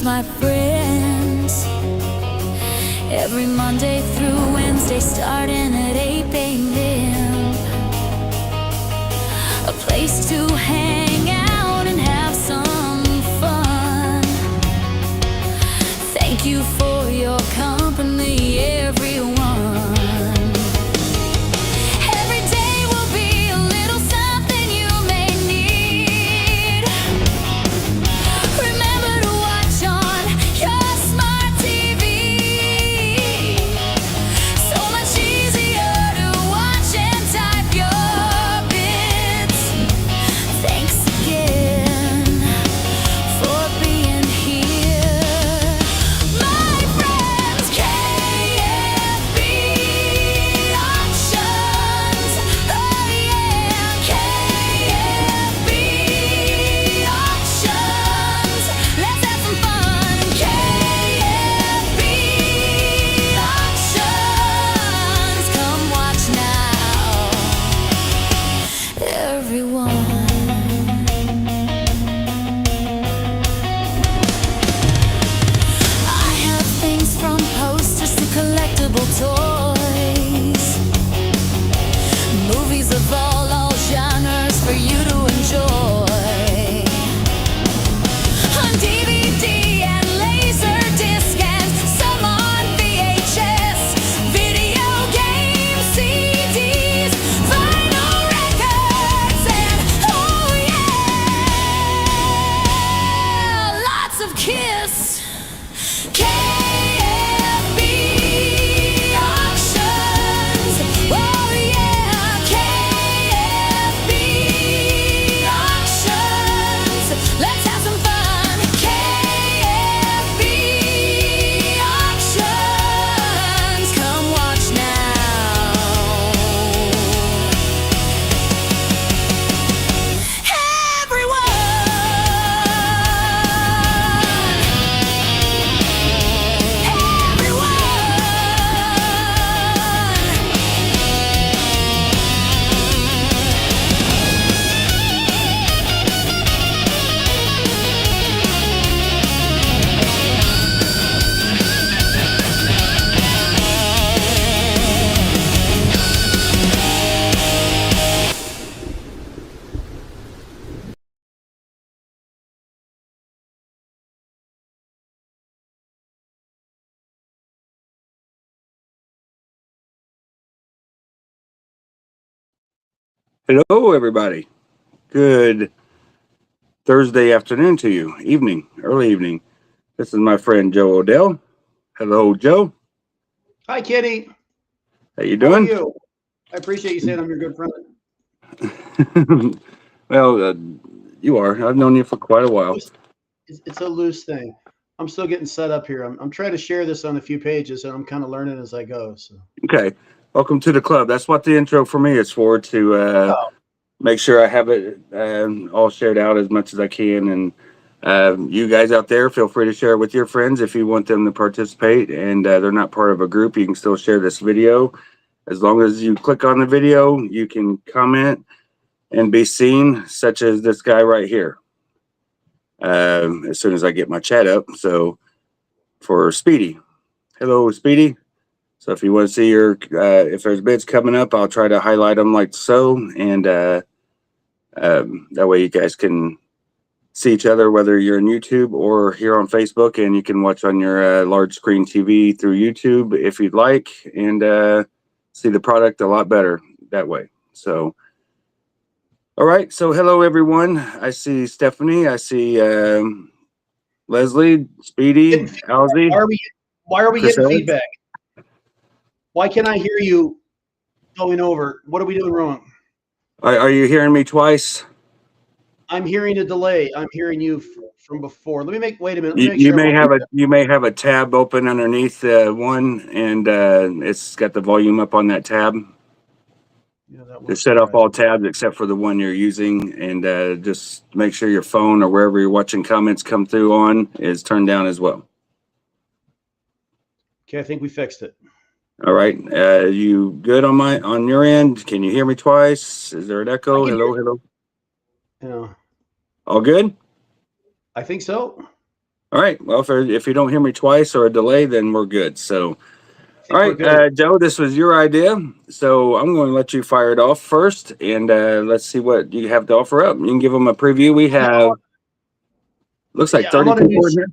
my friends. Every Monday through Wednesday, starting at 8 a.m. A place to hang out and have some fun. Thank you for your company, everyone. Every day will be a little something you may need. Remember to watch on your smart TV. So much easier to watch and type your bits. Thanks again for being here. My friends, KFB Auctions. Oh yeah, KFB Auctions. Let's have some fun. KFB Auctions. Come watch now, everyone. I have things from posters to collectible toys, movies of all genres for you to enjoy. On DVD and Laserdisc and some on VHS, video games, CDs, vinyl records, and oh yeah, lots of Kiss. KFB Auctions. Oh yeah, KFB Auctions. Let's have some fun. KFB Auctions. Come watch now, Hello, everybody. Good Thursday afternoon to you. Evening, early evening. This is my friend Joe Odell. Hello, Joe. Hi, Kitty. How you How are doing? you? I appreciate you saying I'm your good friend. Well, you are. I've known you for quite a while. It's a loose thing. I'm still getting set up here. I'm trying to share this on a few pages, and I'm kind of learning as I go. So Okay. Welcome to the club. That's what the intro for me is for, to Oh, make sure I have it all shared out as much as I can. And you guys out there, feel free to share it with your friends if you want them to participate and they're not part of a group. You can still share this video. As long as you click on the video, you can comment and be seen, such as this guy right here. As soon as I get my chat up. So for Speedy, hello, Speedy. So if you want to see your, if there's bids coming up, I'll try to highlight them like so. And that way you guys can see each other, whether you're on YouTube or here on Facebook, and you can watch on your large screen TV through YouTube if you'd like, and see the product a lot better that way. So, all right. So hello, everyone. I see Stephanie. I see Leslie, Speedy, Alzy. why are we Chris getting Ellis? feedback? Why can't I hear you going over? What are we doing wrong? Are you hearing me twice? I'm hearing a delay. I'm hearing you from before. Let me make. Wait a minute. Let me You, make you sure. may have a tab open underneath one, and it's got the volume up on that tab. Yeah, that To works. set off all tabs except for the one you're using, and just make sure your phone or wherever you're watching comments come through on is turned down as well. Okay, I think we fixed it. All right. You good on your end? Can you hear me twice? Is there an echo? Hello, hello. Yeah, All good? I think so. All right. Well, if you don't hear me twice or a delay, then we're good. So, I all think we're right, good. Joe, this was your idea. So I'm going to let you fire it off first, and let's see what you have to offer up. You can give them a preview. We have looks like Yeah, 30 people in here.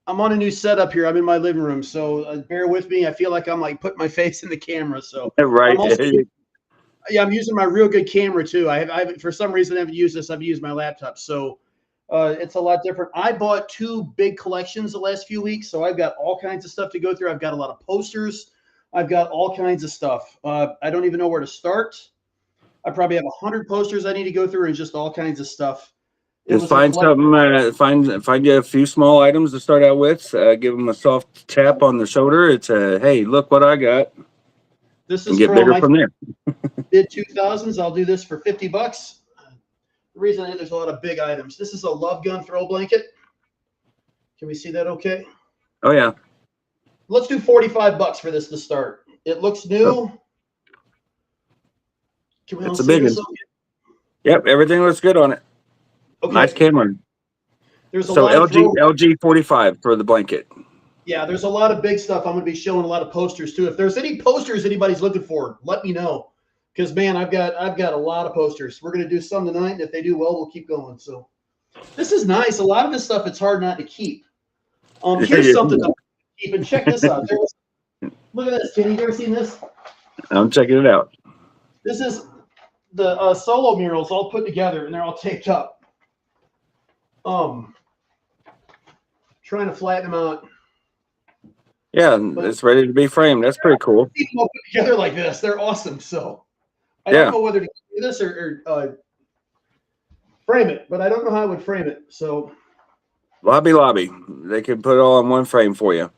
I'm on a new setup here. I'm in my living room, so bear with me. I feel like I'm like putting my face in the camera. So Right. I'm also yeah, I'm using my real good camera too. I for some reason I haven't used this. I've used my laptop, so it's a lot different. I bought 2 big collections the last few weeks, so I've got all kinds of stuff to go through. I've got a lot of posters. I've got all kinds of stuff. I don't even know where to start. I probably have 100 posters I need to go through and just all kinds of stuff. It Just was a find collect. something. Find you a few small items to start out with. Give them a soft tap on the shoulder. It's a hey, look what I got, This and is get from bigger my from there. mid 2000s. I'll do this for $50. The reason is there's a lot of big items. This is a Love Gun throw blanket. Can we see that okay? Oh yeah, Let's do $45 for this to start. It looks new. Can we all it's a see big one. this okay? Yep, everything looks good on it. Nice Okay. camera. There's a So lot of LG 45 for the blanket. yeah, there's a lot of big stuff. I'm going to be showing a lot of posters too. If there's any posters anybody's looking for, let me know. Because man, I've got a lot of posters. We're going to do some tonight, and if they do well, we'll keep going. So this is nice. A lot of this stuff it's hard not to keep. Here's something to keep, and check this out. Look at this, Kenny. You ever seen this? I'm checking it out. This is the solo murals all put together, and they're all taped up. Trying to flatten them out. Yeah, it's ready to be framed. That's pretty cool. See them all put together like this. They're awesome. So I Yeah. don't know whether to do this or frame it, but I don't know how I would frame it. So Lobby. They can put it all in one frame for you.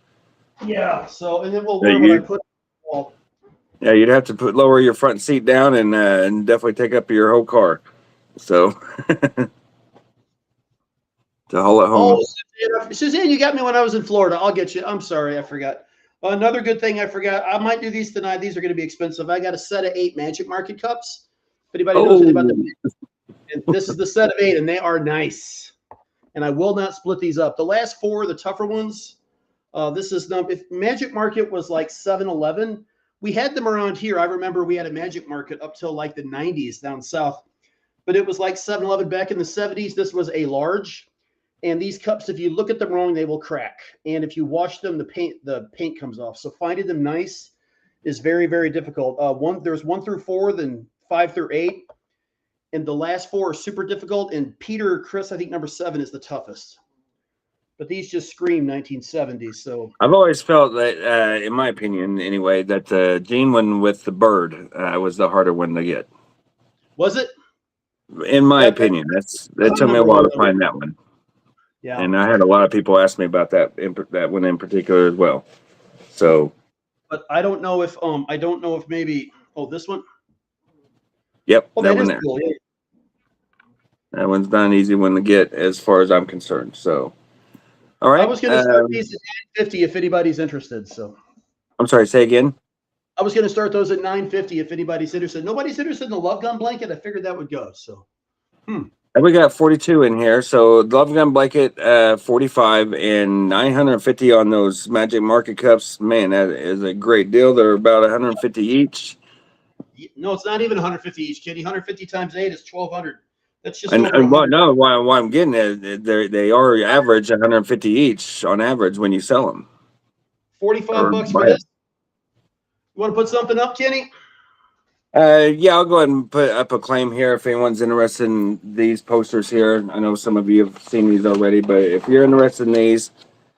yeah. So and then Yeah, where would I put it all? Yeah, you'd have to lower your front seat down and definitely take up your whole car. So to haul it home. Oh, Suzanne, you got me when I was in Florida. I'll get you. I'm sorry, I forgot. Another good thing I forgot. I might do these tonight. These are going to be expensive. I got a set of 8 Magic Market cups. If anybody knows anything about them, and this is the set of 8, and they are nice. And I will not split these up. The last 4, the tougher ones. This is if Magic Market was like 7-Eleven, we had them around here. I remember we had a Magic Market up till like the 90s down south, but it was like 7-Eleven back in the 70s. This was a large. And these cups, if you look at them wrong, they will crack. And if you wash them, the paint comes off. So finding them nice is very, very difficult. There's 1 through 4, then 5 through 8. And the last 4 are super difficult. And Peter, Chris, I think number 7 is the toughest. But these just scream 1970s. So I've always felt that, in my opinion, anyway, that the Gene one with the bird was the harder one to get. was it? In my That- opinion, that took me a number while one. to find that one. Yeah. And I had a lot of people ask me about that one in particular as well. So, But I don't know if maybe this one. yep, Oh, that that one is there. cool. Yeah. That one's not an easy one to get as far as I'm concerned. So, all right. I was going to start these at $9.50 if anybody's interested. So I'm sorry. Say again. I was going to start those at $9.50 if anybody's interested. Nobody's interested in the Love Gun blanket. I figured that would go. So, And we got 42 in here. So Love Gun Blanket, 45 and 950 on those Magic Market Cups. Man, that is a great deal. They're about 150 each. no, it's not even 150 each, Kitty. 150 times 8 is 1,200. That's just And, over and 100. no, why I'm getting it, they are average 150 each on average when you sell them. 45 or bucks for buy it. this. You want to put something up, Kenny? Yeah, I'll go ahead and put up a claim here if anyone's interested in these posters here. I know some of you have seen these already, but if you're interested in these,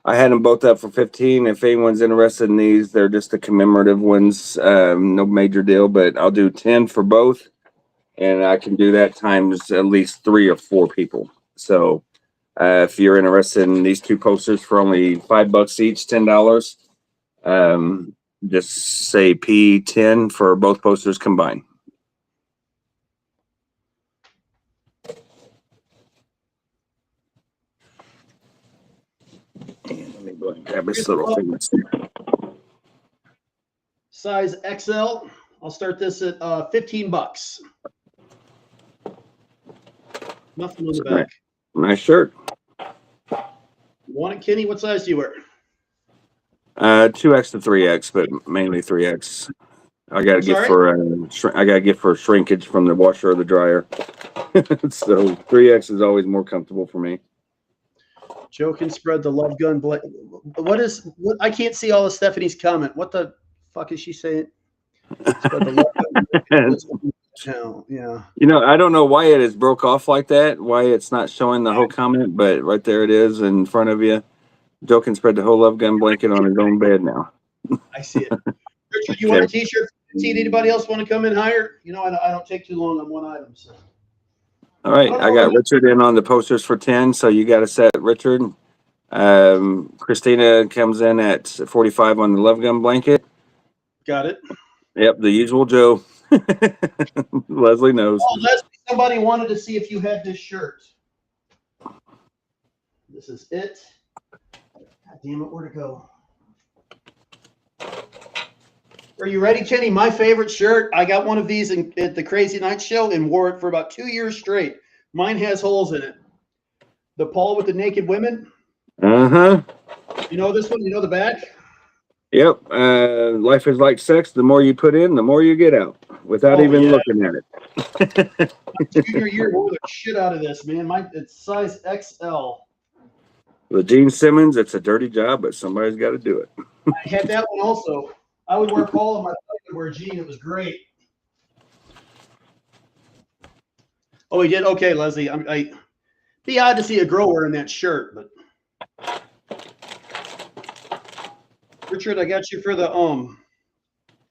I had them both up for 15. If anyone's interested in these, they're just the commemorative ones. No major deal, but I'll do 10 for both, and I can do that times at least 3 or 4 people. So if you're interested in these 2 posters for only $5 each, $10, just say P10 for both posters combined. And let me go ahead and grab this little thing. Size XL. I'll start this at $15. Nothing on the back. Nice shirt. Want it, Kenny? What size do you wear? 2X to 3X, but mainly 3X. I got to I'm get sorry? for I got to get for shrinkage from the washer or the dryer. So 3X is always more comfortable for me. Joe can spread the love gun. What what? I can't see all of Stephanie's comment. What the fuck is she saying? Spread the love gun. Yeah. You know, I don't know why it is broke off like that, why it's not showing the whole comment, but right there it is in front of you. Joe can spread the whole love gun blanket on his own bed now. I see it. Richard, you want a T-shirt? Anybody else want to come in higher? You know, I don't take too long on one item. So. All right, I got Richard in on the posters for 10, so you got to set Richard. Christina comes in at 45 on the love gun blanket. Got it. Yep, the usual Joe. Leslie knows. Oh, Leslie, somebody wanted to see if you had this shirt. This is it. God damn it, where'd it go? Are you ready, Kenny? My favorite shirt. I got one of these at the Crazy Night Show and wore it for about 2 years straight. Mine has holes in it. The Paul with the naked women. Uh-huh. You know this one? You know the back? Yep. Life is like sex. The more you put in, the more you get out without even looking at it. Junior year wore the shit out of this, man. It's size XL. With Gene Simmons, it's a dirty job, but somebody's got to do it. I had that one also. I would wear Paul and my wife would wear Gene. It was great. Oh, he did? Okay, Leslie. I be odd to see a girl wearing that shirt, but Richard, I got you for the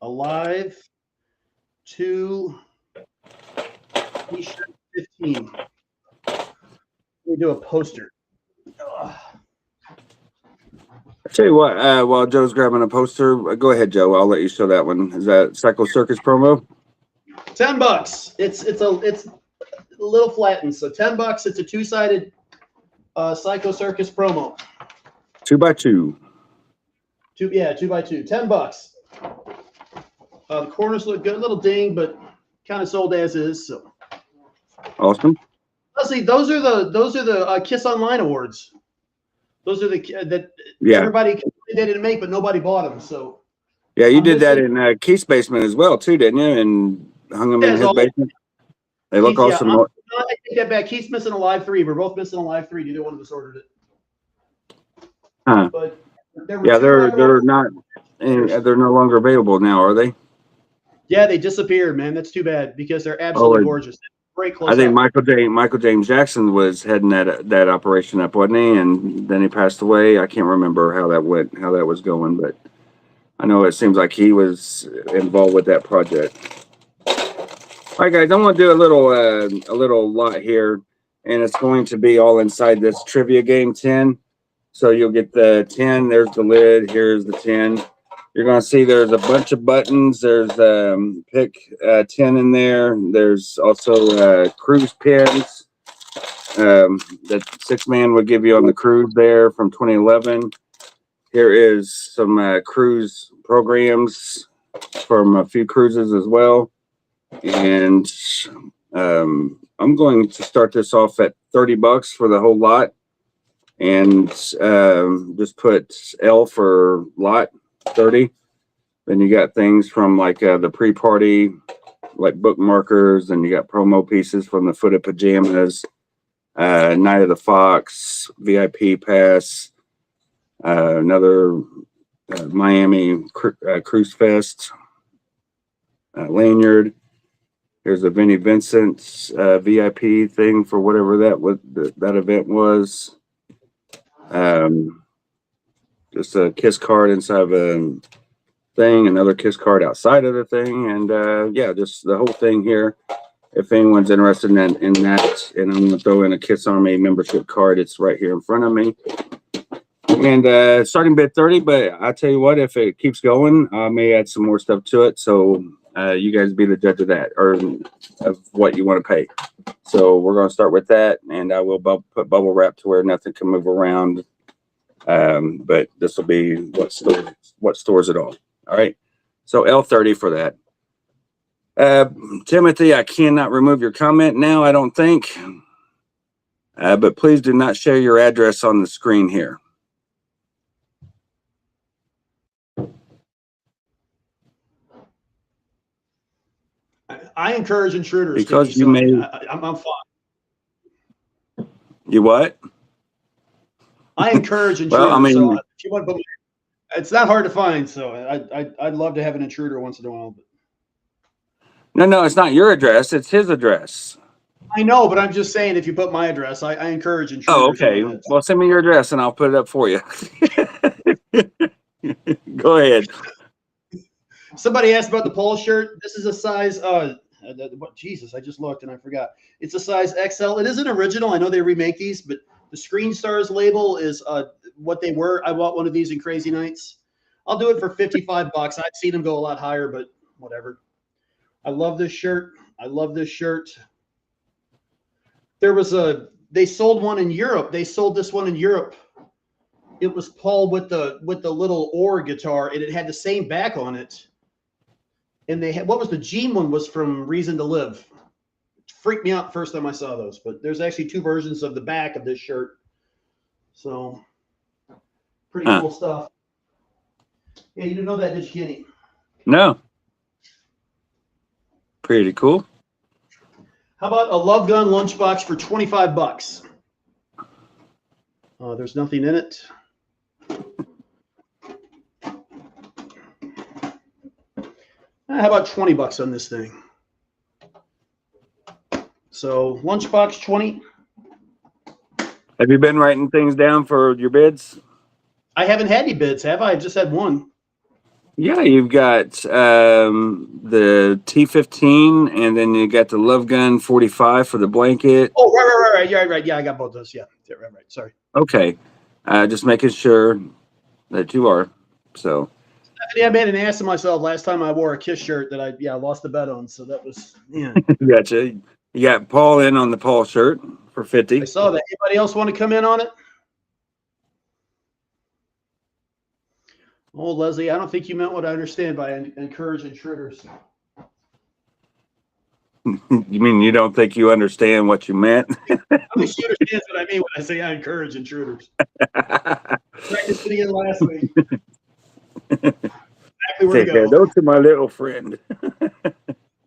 Alive 2 T-shirt 15. Let me do a poster. Ugh. I tell you what, while Joe's grabbing a poster, go ahead, Joe. I'll let you show that one. Is that Psycho Circus promo? $10. It's a little flattened, so $10. It's a two-sided Psycho Circus promo. 2x2. 2x2. $10. The corners look good, a little ding, but kind of sold as is. So Awesome. Leslie, those are the Kiss Online awards. Those are that everybody didn't make, but nobody bought them. So yeah, you did that in Keith's basement as well, too, didn't you? And hung them in his basement. They look awesome. I take that back. Keith's missing a live 3. We're both missing a live 3. Neither one of us ordered it. Huh? But they're not. They're no longer available now, are they? Yeah, they disappeared, man. That's too bad because they're absolutely gorgeous. Great close. I think Michael James Jackson was heading that operation up, wasn't he? And then he passed away. I can't remember how that went, how that was going, but I know it seems like he was involved with that project. All right, guys, I'm going to do a little lot here, and it's going to be all inside this trivia game 10. So you'll get the 10. There's the lid. Here's the 10. You're going to see there's a bunch of buttons. There's pick 10 in there. There's also cruise pins that 6-man would give you on the cruise there from 2011. Here is some cruise programs from a few cruises as well. And I'm going to start this off at $30 for the whole lot. And just put L for lot 30. Then you got things from like the pre-party, like bookmarkers, and you got promo pieces from the Foot of Pajamas, Night of the Fox, VIP pass, another Miami Cruise Fest lanyard. Here's a Vinnie Vincent's VIP thing for whatever that event was. Just a Kiss card inside of a thing, another Kiss card outside of the thing, and yeah, just the whole thing here. If anyone's interested in that, and I'm gonna throw in a Kiss Army membership card, it's right here in front of me. And starting bid 30, but I tell you what, if it keeps going, I may add some more stuff to it. So you guys be the judge of that, or of what you want to pay. So we're going to start with that, and I will put bubble wrap to where nothing can move around. But this will be what stores it all. All right. So L30 for that. Timothy, I cannot remove your comment now, I don't think. But please do not share your address on the screen here. I encourage intruders. Because Kitty, you so may. I'm fine. You what? I encourage Well, I intruders. So mean, if you want to put, it's not hard to find. So I'd love to have an intruder once in a while. But no, it's not your address. It's his address. I know, but I'm just saying, if you put my address, I encourage Oh, intruders. okay. Well, send me your address and I'll put it up for you. Go ahead. Somebody asked about the polo shirt. This is a size. What? Jesus, I just looked and I forgot. It's a size XL. It isn't original. I know they remake these, but the Screen Stars label is what they were. I bought one of these in Crazy Nights. I'll do it for $55. I've seen them go a lot higher, but whatever. I love this shirt. I love this shirt. They sold one in Europe. They sold this one in Europe. It was Paul with the little oar guitar, and it had the same back on it. And they had, what was the Gene one was from Reason to Live. It freaked me out the first time I saw those, but there's actually two versions of the back of this shirt. So pretty cool stuff. Yeah, you didn't know that, did you, Kenny? No. Pretty cool. How about a Love Gun lunchbox for $25? There's nothing in it. How about $20 on this thing? So lunchbox 20. Have you been writing things down for your bids? I haven't had any bids, have I? I just had one. Yeah, you've got the T15, and then you got the Love Gun 45 for the blanket. Oh, right. Yeah, right. Yeah, I got both those. Yeah, right. Sorry. Okay. Just making sure that you are. So. Yeah, I made an ass of myself last time I wore a Kiss shirt that I lost the bet on. So that was, yeah. Gotcha. You got Paul in on the Paul shirt for 50. I saw that. Anybody else want to come in on it? Oh, Leslie, I don't think you meant what I understand by encourage intruders. You mean you don't think you understand what you meant? I think she understands what I mean when I say I encourage intruders. Practiced it again last week. Exactly where to go. Hello to my little friend.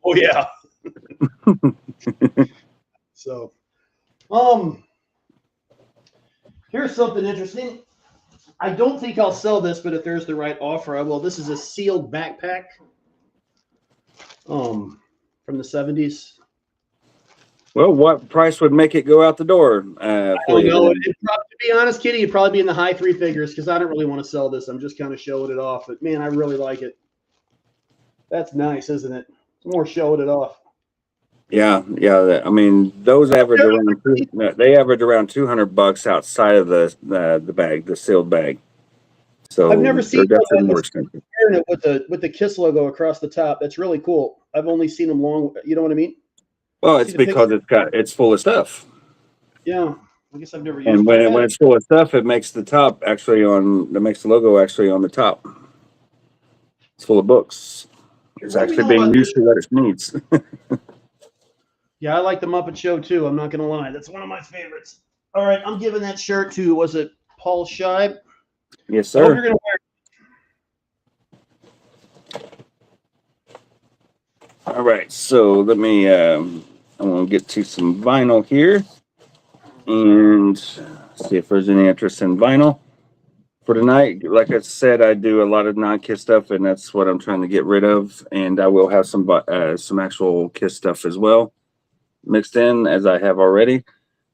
Oh yeah. So, here's something interesting. I don't think I'll sell this, but if there's the right offer, I will. This is a sealed backpack. From the 70s. Well, what price would make it go out the door? I don't know. To be honest, Kitty, it'd probably be in the high three figures because I don't really want to sell this. I'm just kind of showing it off. But man, I really like it. That's nice, isn't it? It's more showing it off. Yeah. I mean, those average around $200 outside of the bag, the sealed bag. So I've never seen definitely more expensive. With the Kiss logo across the top. That's really cool. I've only seen them long. You know what I mean? Well, it's because it's full of stuff. Yeah, I guess I've never used. And when it's full of stuff, it makes the top makes the logo actually on the top. It's full of books. It's actually being used for what it needs. Yeah, I like the Muppet Show too. I'm not gonna lie, that's one of my favorites. All right, I'm giving that shirt to, was it Paul Scheib? Yes, sir. I hope you're gonna wear it. All right, so let me. I'm gonna get to some vinyl here, and see if there's any interest in vinyl for tonight. Like I said, I do a lot of non-Kiss stuff, and that's what I'm trying to get rid of. And I will have some actual Kiss stuff as well mixed in, as I have already.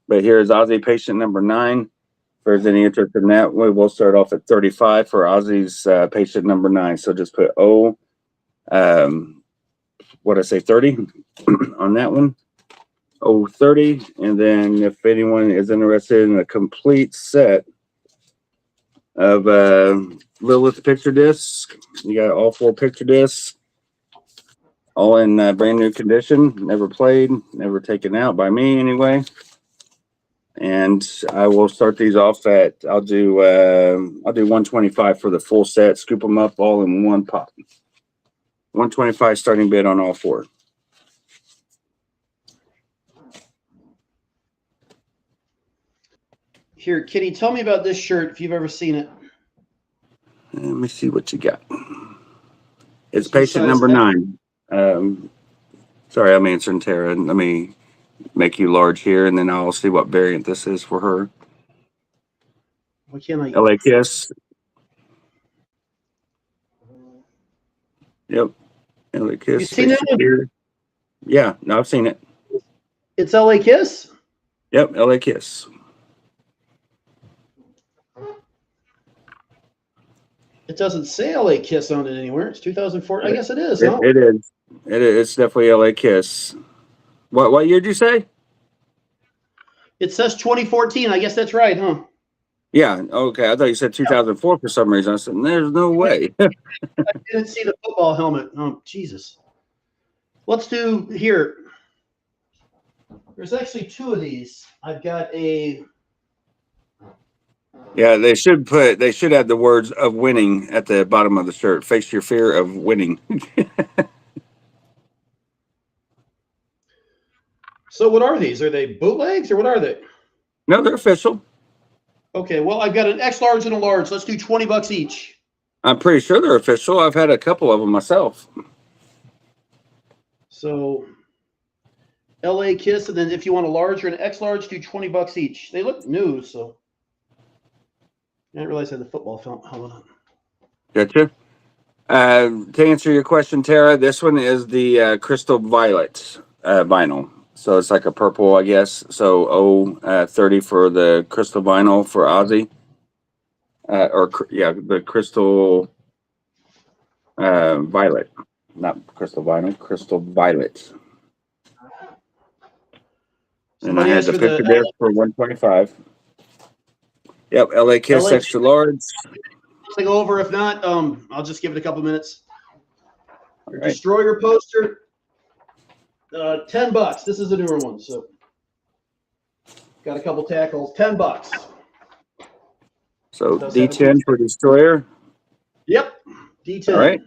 But here's Ozzy Patient number 9. If there's any interest in that, we will start off at 35 for Ozzy's Patient number 9. So just put O. What I say, 30 on that one. 30. And then if anyone is interested in a complete set of Lilith picture discs, you got all 4 picture discs, all in brand new condition, never played, never taken out by me anyway. And I will start these off at, I'll do 125 for the full set, scoop them up all in one pop. 125 starting bid on all 4. Here, Kitty, tell me about this shirt if you've ever seen it. Let me see what you got. It's Patient number 9. So Sorry, I'm answering Tara. Let me make you large here, and then I'll see what variant this is for her. Why can't I? LA Kiss. Yep. LA Kiss. You seen that one? Here. Yeah, no, I've seen it. It's LA Kiss. Yep, LA Kiss. It doesn't say LA Kiss on it anywhere. It's 2004. I guess it is. Huh? It is. It is. It's definitely LA Kiss. What year did you say? It says 2014. I guess that's right, huh? Yeah. Okay. I thought you said 2004 for some reason. I said, "There's no way." I didn't see the football helmet. Oh, Jesus. Let's do here. There's actually two of these. I've got a. Yeah, they should have the words of winning at the bottom of the shirt. Face your fear of winning. So what are these? Are they bootlegs or what are they? No, they're official. Okay, well, I've got an X large and a large. Let's do $20 each. I'm pretty sure they're official. I've had a couple of them myself. So LA Kiss, and then if you want a large or an X large, do $20 each. They look new, so I didn't realize I had the football helmet on. Gotcha. To answer your question, Tara, this one is the crystal violet vinyl. So it's like a purple, I guess. So 30 for the crystal vinyl for Ozzy. The crystal violet. Not crystal vinyl, crystal violet. And I had the 50 disc for 125. Yep, LA Kiss extra large. To go over. If not, I'll just give it a couple minutes. Right. Destroyer poster, $10. This is a newer one, so got a couple tackles. $10. So D10 for Destroyer. Yep, D10. All right.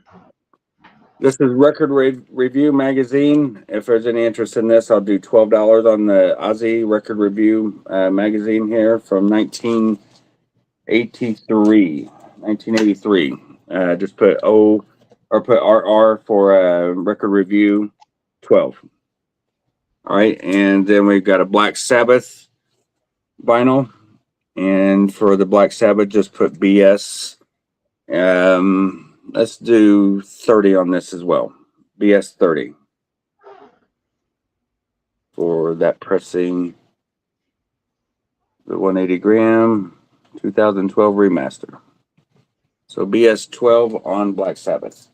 This is Record Review Magazine. If there's any interest in this, I'll do $12 on the Ozzy Record Review magazine here from 1983. Just put O or put RR for Record Review 12. All right, and then we've got a Black Sabbath vinyl, and for the Black Sabbath, just put BS. Let's do 30 on this as well. BS 30 for that pressing. The 180 gram 2012 remaster. So BS 12 on Black Sabbath.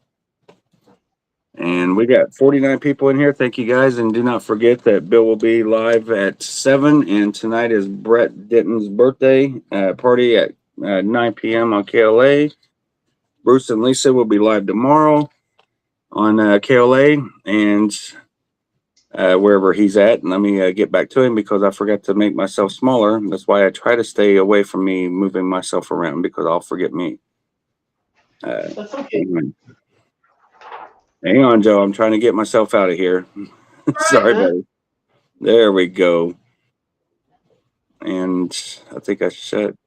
And we got 49 people in here. Thank you guys. And do not forget that Bill will be live at 7. And tonight is Brett Denton's birthday party at 9 p.m. on KLA. Bruce and Lisa will be live tomorrow on KLA and wherever he's at. And let me get back to him because I forgot to make myself smaller. That's why I try to stay away from me moving myself around because I'll forget me. That's okay. Hang on, Joe. I'm trying to get myself out of here. Sorry, buddy. There we go. And I think I should.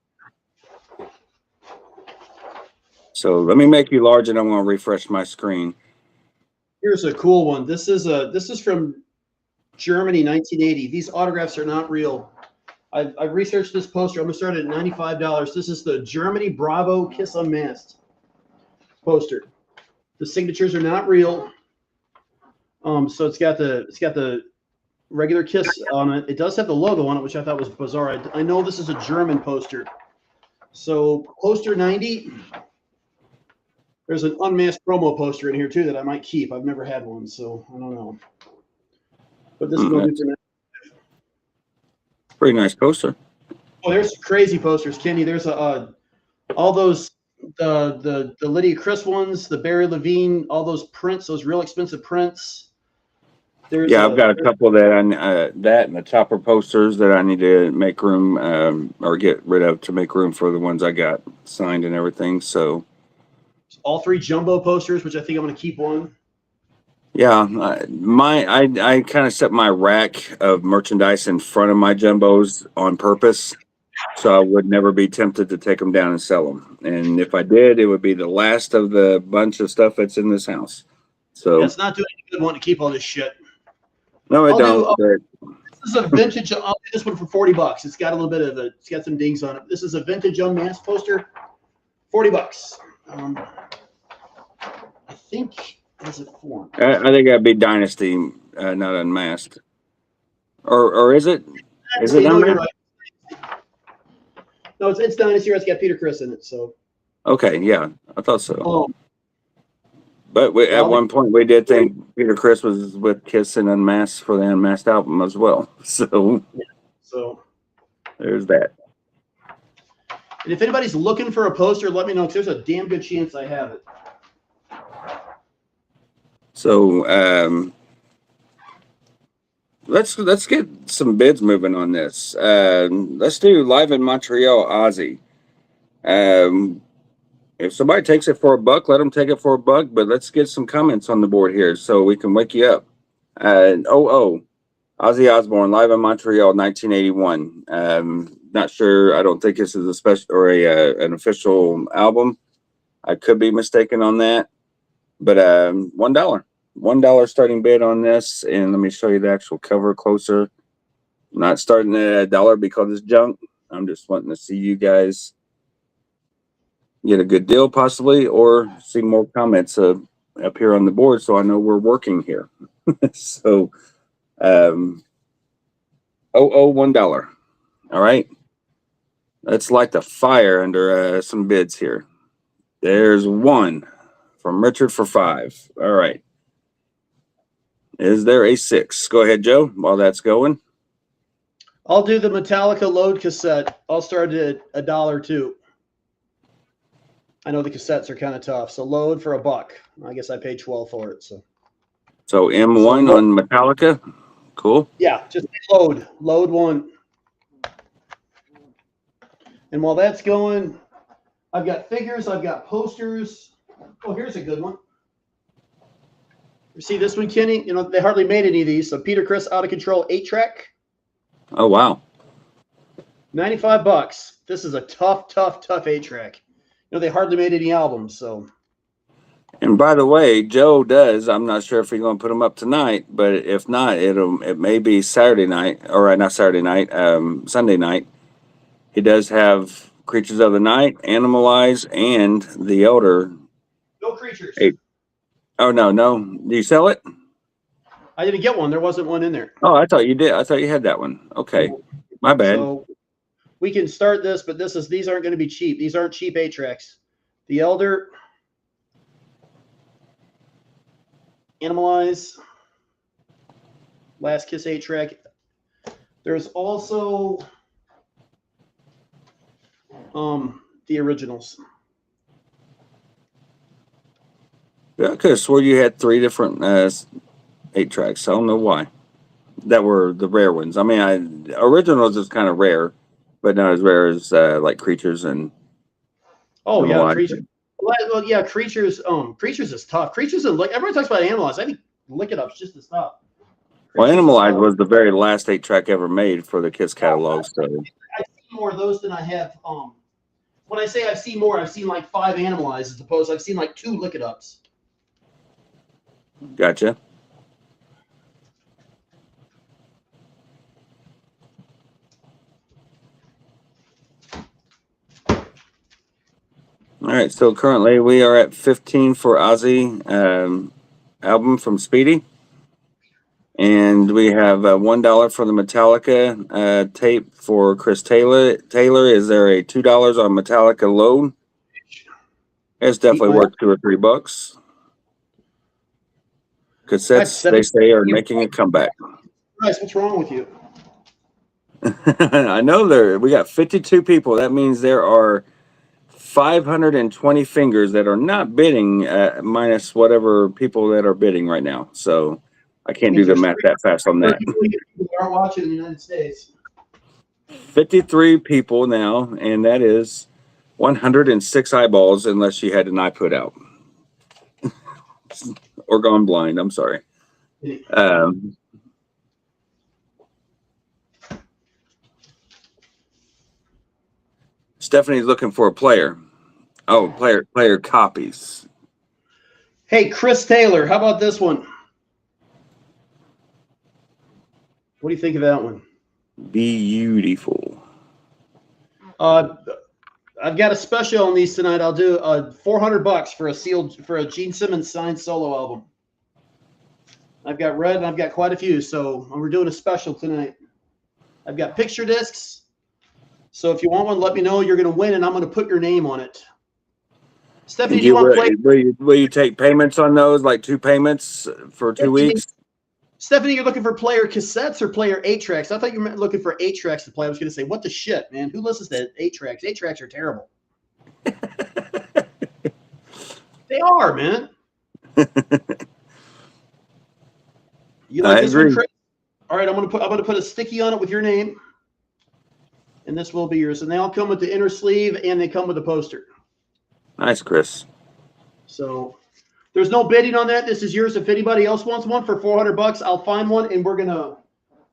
So let me make you large, and I'm going to refresh my screen. Here's a cool one. This is from Germany, 1980. These autographs are not real. I've researched this poster. I'm gonna start at $95. This is the Germany Bravo Kiss Unmasked poster. The signatures are not real. So it's got the regular Kiss on it. It does have the logo on it, which I thought was bizarre. I know this is a German poster. So poster 90. There's an unmasked promo poster in here too that I might keep. I've never had one, so I don't know. But this is going to be pretty nice poster. Oh, there's crazy posters, Kenny. There's all those the Lydia Chris ones, the Barry Levine, all those prints, those real expensive prints. I've got a couple that that and the Chopper posters that I need to make room or get rid of to make room for the ones I got signed and everything. So all 3 jumbo posters, which I think I'm going to keep one. Yeah, I kind of set my rack of merchandise in front of my jumbos on purpose, so I would never be tempted to take them down and sell them. And if I did, it would be the last of the bunch of stuff that's in this house. So it's not doing any good wanting to keep all this shit. No, I I'll do. don't. But This is a vintage. I'll do this one for $40. It's got a little bit of a. It's got some dings on it. This is a vintage unmasked poster. $40. I think is it form? I think that'd be Dynasty, not Unmasked. Or is it? Is it No, you're Unmasked? right. No, it's Dynasty. It's got Peter Criss in it. So. Okay, yeah, I thought so. Oh, But yeah, at one point, we did think Peter Criss was with Kiss and Unmasked for the Unmasked album as well. So. There's that. And if anybody's looking for a poster, let me know because there's a damn good chance I have it. So let's get some bids moving on this. Let's do Live in Montreal, Ozzy. If somebody takes it for $1, let them take it for $1. But let's get some comments on the board here so we can wake you up. Ozzy Osbourne, Live in Montreal, 1981. Not sure. I don't think this is a special or an official album. I could be mistaken on that. But $1 starting bid on this, and let me show you the actual cover closer. I'm not starting at $1 because it's junk. I'm just wanting to see you guys get a good deal possibly, or see more comments up here on the board so I know we're working here. So $1. All right, let's light the fire under some bids here. There's one from Richard for $5. All right, is there a 6? Go ahead, Joe, while that's going. I'll do the Metallica Load cassette. I'll start at $1 too. I know the cassettes are kind of tough, so Load for $1. I guess I paid $12 for it. So M1 on Metallica. Cool. Yeah, just Load 1. And while that's going, I've got figures, I've got posters. Oh, here's a good one. You see this one, Kenny? You know, they hardly made any of these. So Peter Criss, Out of Control 8-track. Oh, wow. $95. This is a tough 8-track. You know, they hardly made any albums, so. And by the way, Joe does. I'm not sure if he's going to put them up tonight, but if not, it may be Saturday night, or not Saturday night, Sunday night. He does have Creatures of the Night, Animalize, and The Elder. No Creatures. Hey. Oh, no. Do you sell it? I didn't get one. There wasn't one in there. Oh, I thought you did. I thought you had that one. Okay. My bad. So we can start this, but these aren't going to be cheap. These aren't cheap 8-tracks. The Elder, Animalize, Last Kiss 8-track. There's also the originals. Yeah, I could have swore you had 3 different 8-tracks. I don't know why. That were the rare ones. I mean, originals is kind of rare, but not as rare as like Creatures and. Oh yeah, Creatures. Well, yeah, Creatures. Creatures is tough. Creatures and everybody talks about Animalize. I think Lick It Up's just as tough. Well, Animalize was the very last 8-track ever made for the Kiss catalog. So I've seen more of those than I have. When I say I've seen more, I've seen like 5 Animalize as opposed. I've seen like 2 Lick It Ups. Gotcha. All right, so currently we are at 15 for Ozzy album from Speedy. And we have $1 for the Metallica tape for Chris Taylor. Is there a $2 on Metallica Load? It's definitely worth $2 or $3. Cassettes, they say, are making a comeback. Nice. What's wrong with you? I know we got 52 people. That means there are 520 fingers that are not bidding, minus whatever people that are bidding right now. So I can't do the math that fast on that. People aren't watching in the United States. 53 people now, and that is 106 eyeballs, unless you had an eye put out or gone blind. I'm sorry. Stephanie's looking for a player. Oh, player copies. Hey, Chris Taylor, how about this one? What do you think of that one? Beautiful. I've got a special on these tonight. I'll do $400 for a Gene Simmons signed solo album. I've got red and I've got quite a few, so we're doing a special tonight. I've got picture discs. So if you want one, let me know. You're going to win, and I'm going to put your name on it. Stephanie, do you want to play? Will you take payments on those, like 2 payments for 2 weeks? Stephanie, you're looking for player cassettes or player 8-tracks? I thought you were looking for 8-tracks to play. I was going to say, what the shit, man? Who listens to 8-tracks? 8-tracks are terrible. They are, man. You like this one, Chris? All right, I'm gonna put a sticky on it with your name, and this will be yours. And they all come with the inner sleeve, and they come with a poster. Nice, Chris. So there's no bidding on that. This is yours. If anybody else wants one for $400, I'll find one, and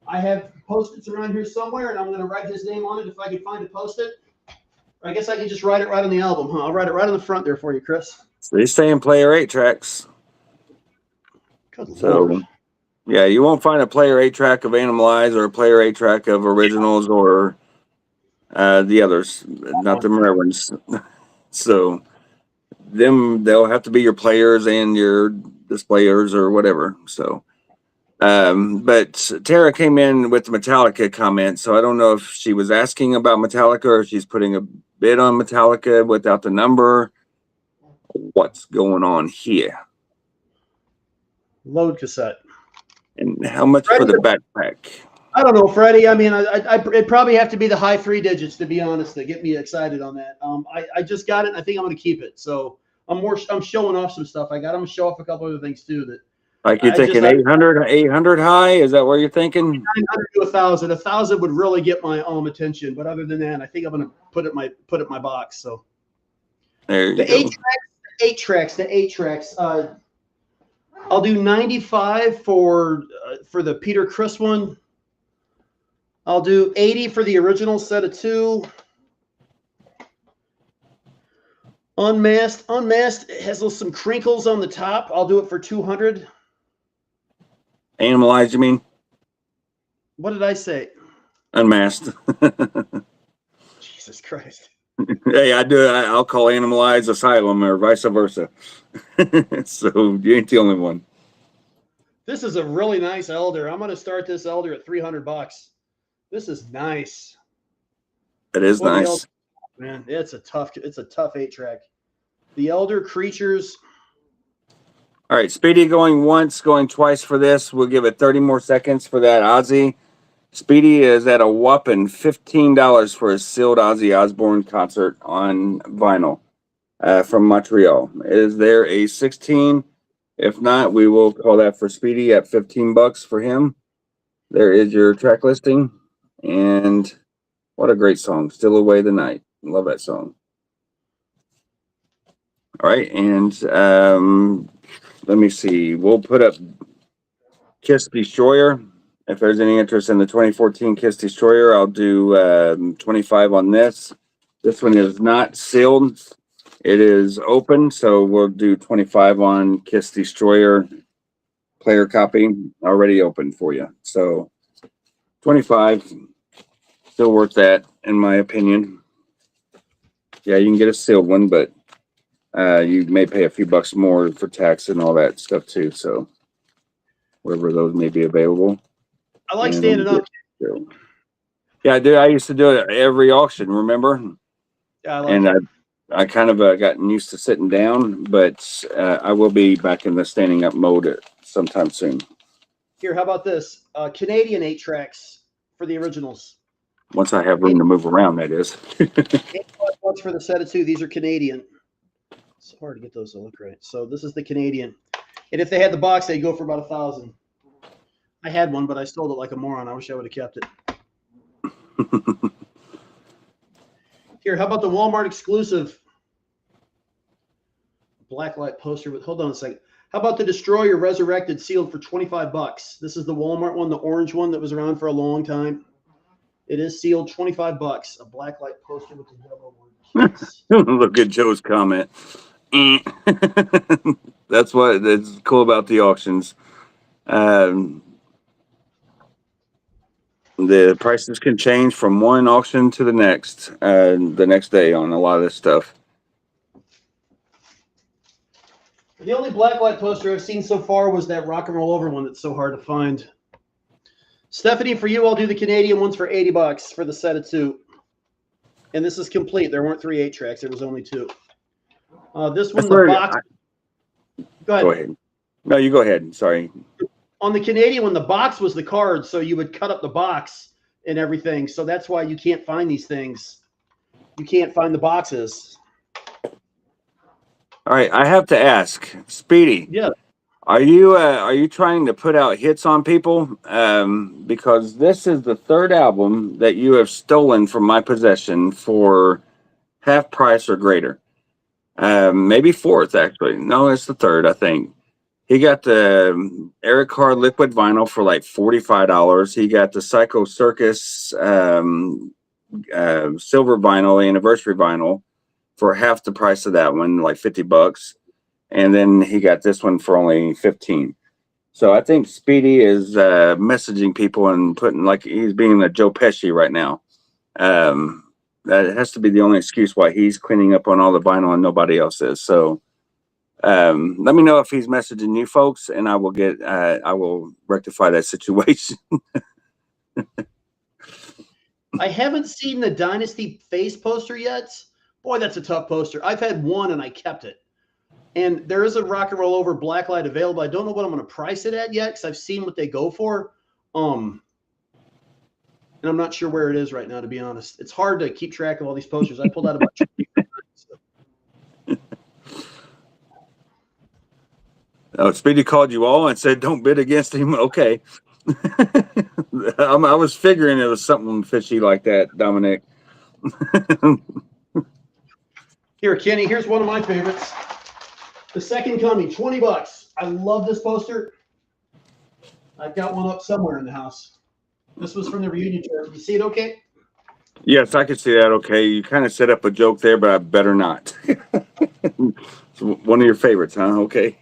I have Post-its around here somewhere, and I'm gonna write his name on it if I can find a Post-it. I guess I can just write it right on the album, huh? I'll write it right on the front there for you, Chris. So they stay in player 8-tracks. Good Lord. Yeah, you won't find a player 8-track of Animalize or a player 8-track of Originals or the others, not the rare ones. So they'll have to be your players and your displayers or whatever. So, but Tara came in with the Metallica comment, so I don't know if she was asking about Metallica or if she's putting a bid on Metallica without the number. What's going on here? Load cassette. And how much for the backpack? I don't know, Freddie. I mean, it'd probably have to be the high 3 digits, to be honest, to get me excited on that. I just got it, and I think I'm going to keep it. So I'm showing off some stuff I got. I'm going to show off a couple other things too. That like you're thinking 800 high? Is that what you're thinking? 900 to 1,000. 1,000 would really get my attention. But other than that, I think I'm going to put it in my box. So there you the go. 8 tracks. I'll do 95 for the Peter Criss one. I'll do 80 for the original set of 2. Unmasked has some crinkles on the top. I'll do it for 200. Animalized, you mean? What did I say? Unmasked. Jesus Christ. Hey, I'll call Animalized Asylum or vice versa. So you ain't the only one. This is a really nice Elder. I'm going to start this Elder at $300. This is nice. It is nice. Man, it's a tough 8-track. The Elder Creatures. All right, Speedy going once, going twice for this. We'll give it 30 more seconds for that Ozzy. Speedy is at a whopping $15 for a sealed Ozzy Osbourne concert on vinyl from Montreal. Is there a 16? If not, we will call that for Speedy at $15 for him. There is your track listing. And what a great song. Still Away the Night. Love that song. All right, and let me see. We'll put up Kiss Destroyer. If there's any interest in the 2014 Kiss Destroyer, I'll do 25 on this. This one is not sealed. It is open, so we'll do 25 on Kiss Destroyer player copy already open for you. So 25, still worth that in my opinion. Yeah, you can get a sealed one, but you may pay a few bucks more for tax and all that stuff too. So wherever those may be available. I like standing up. Yeah, I do. I used to do it at every auction, remember? Yeah, I like it. I kind of gotten used to sitting down, but I will be back in the standing up mode sometime soon. Here, how about this? Canadian 8-tracks for the originals. Once I have room to move around, that is. $85 for the set of 2. These are Canadian. It's hard to get those to look right. So this is the Canadian. And if they had the box, they'd go for about 1,000. I had one, but I sold it like a moron. I wish I would have kept it. Here, how about the Walmart exclusive blacklight poster with, hold on a second. How about the Destroyer Resurrected sealed for $25? This is the Walmart one, the orange one that was around for a long time. It is sealed, $25. A blacklight poster with the yellow one. Look at Joe's comment. That's what that's cool about the auctions. The prices can change from one auction to the next day on a lot of this stuff. The only blacklight poster I've seen so far was that Rock and Roll Over one that's so hard to find. Stephanie, for you, I'll do the Canadian ones for $80 for the set of 2. And this is complete. There weren't 3 8-tracks. There was only 2. This one, the box. Go ahead. No, you go ahead. Sorry. On the Canadian one, the box was the card, so you would cut up the box and everything. So that's why you can't find these things. You can't find the boxes. All right, I have to ask, Speedy. Yeah. Are you trying to put out hits on people? Because this is the 3rd album that you have stolen from my possession for half price or greater. Maybe 4th actually. No, it's the 3rd, I think. He got the Eric Carr liquid vinyl for like $45. He got the Psycho Circus silver vinyl, anniversary vinyl, for half the price of that one, like $50. And then he got this one for only $15. So I think Speedy is messaging people and putting, like, he's being a Joe Pesci right now. That has to be the only excuse why he's cleaning up on all the vinyl and nobody else is. So let me know if he's messaging you folks, and I will rectify that situation. I haven't seen the Dynasty face poster yet. Boy, that's a tough poster. I've had one and I kept it. And there is a Rock and Roll Over blacklight available. I don't know what I'm going to price it at yet because I've seen what they go for. And I'm not sure where it is right now, to be honest. It's hard to keep track of all these posters. I pulled out about 20. Oh, Speedy called you all and said, "Don't bid against him." Okay. I was figuring it was something fishy like that, Dominic. Here, Kenny, here's one of my favorites. The Second Coming, $20. I love this poster. I've got one up somewhere in the house. This was from the reunion tour. You see it okay? Yes, I can see that. Okay. You kind of set up a joke there, but I better not. It's one of your favorites, huh? Okay.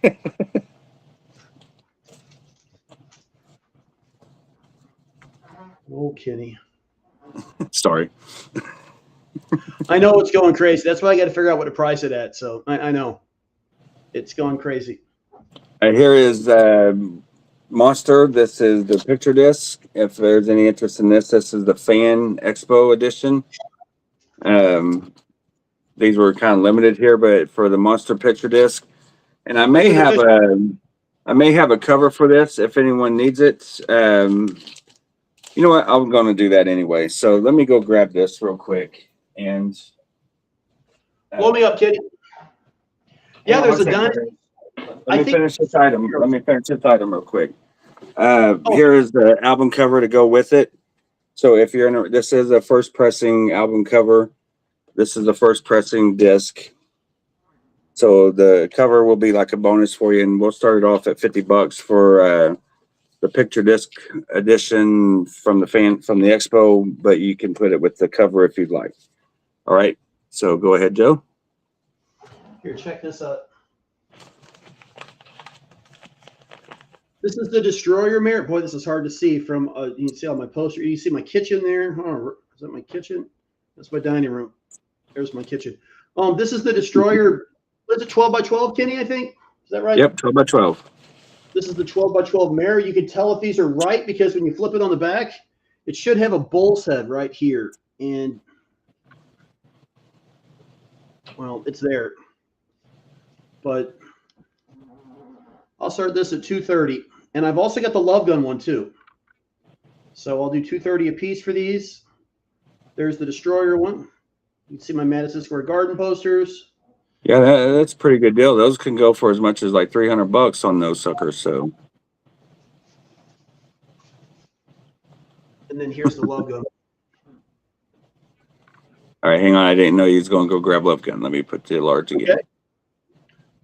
Oh, Kenny. Sorry. I know it's going crazy. That's why I got to figure out what to price it at. So I know it's going crazy. Here is Monster. This is the picture disc. If there's any interest in this, this is the Fan Expo edition. These were kind of limited here, but for the Monster picture disc, and I may have a cover for this if anyone needs it. You know what? I'm going to do that anyway. So let me go grab this real quick and blow me up, Kenny. Yeah, there's a dime. Let me finish this item real quick. Here is the album cover to go with it. So if you're this is a first pressing album cover. This is the first pressing disc. So the cover will be like a bonus for you, and we'll start it off at $50 for the picture disc edition from the expo, but you can put it with the cover if you'd like. All right. So go ahead, Joe. Here, check this out. This is the Destroyer mirror. Boy, this is hard to see from, you can see on my poster. You see my kitchen there. Oh, is that my kitchen? That's my dining room. There's my kitchen. This is the Destroyer. What's it, 12 by 12, Kenny, I think? Is that right? Yep, 12 by 12. This is the 12 by 12 mirror. You can tell if these are right because when you flip it on the back, it should have a bull's head right here. And, well, it's there. But I'll start this at $230. And I've also got the Love Gun one, too. So I'll do $230 a piece for these. There's the Destroyer one. You can see my Madison Square Garden posters. Yeah, that's a pretty good deal. Those can go for as much as like $300 on those suckers. So, and then here's the Love Gun. All right, hang on. I didn't know you was going to go grab Love Gun. Let me put the large again. Okay.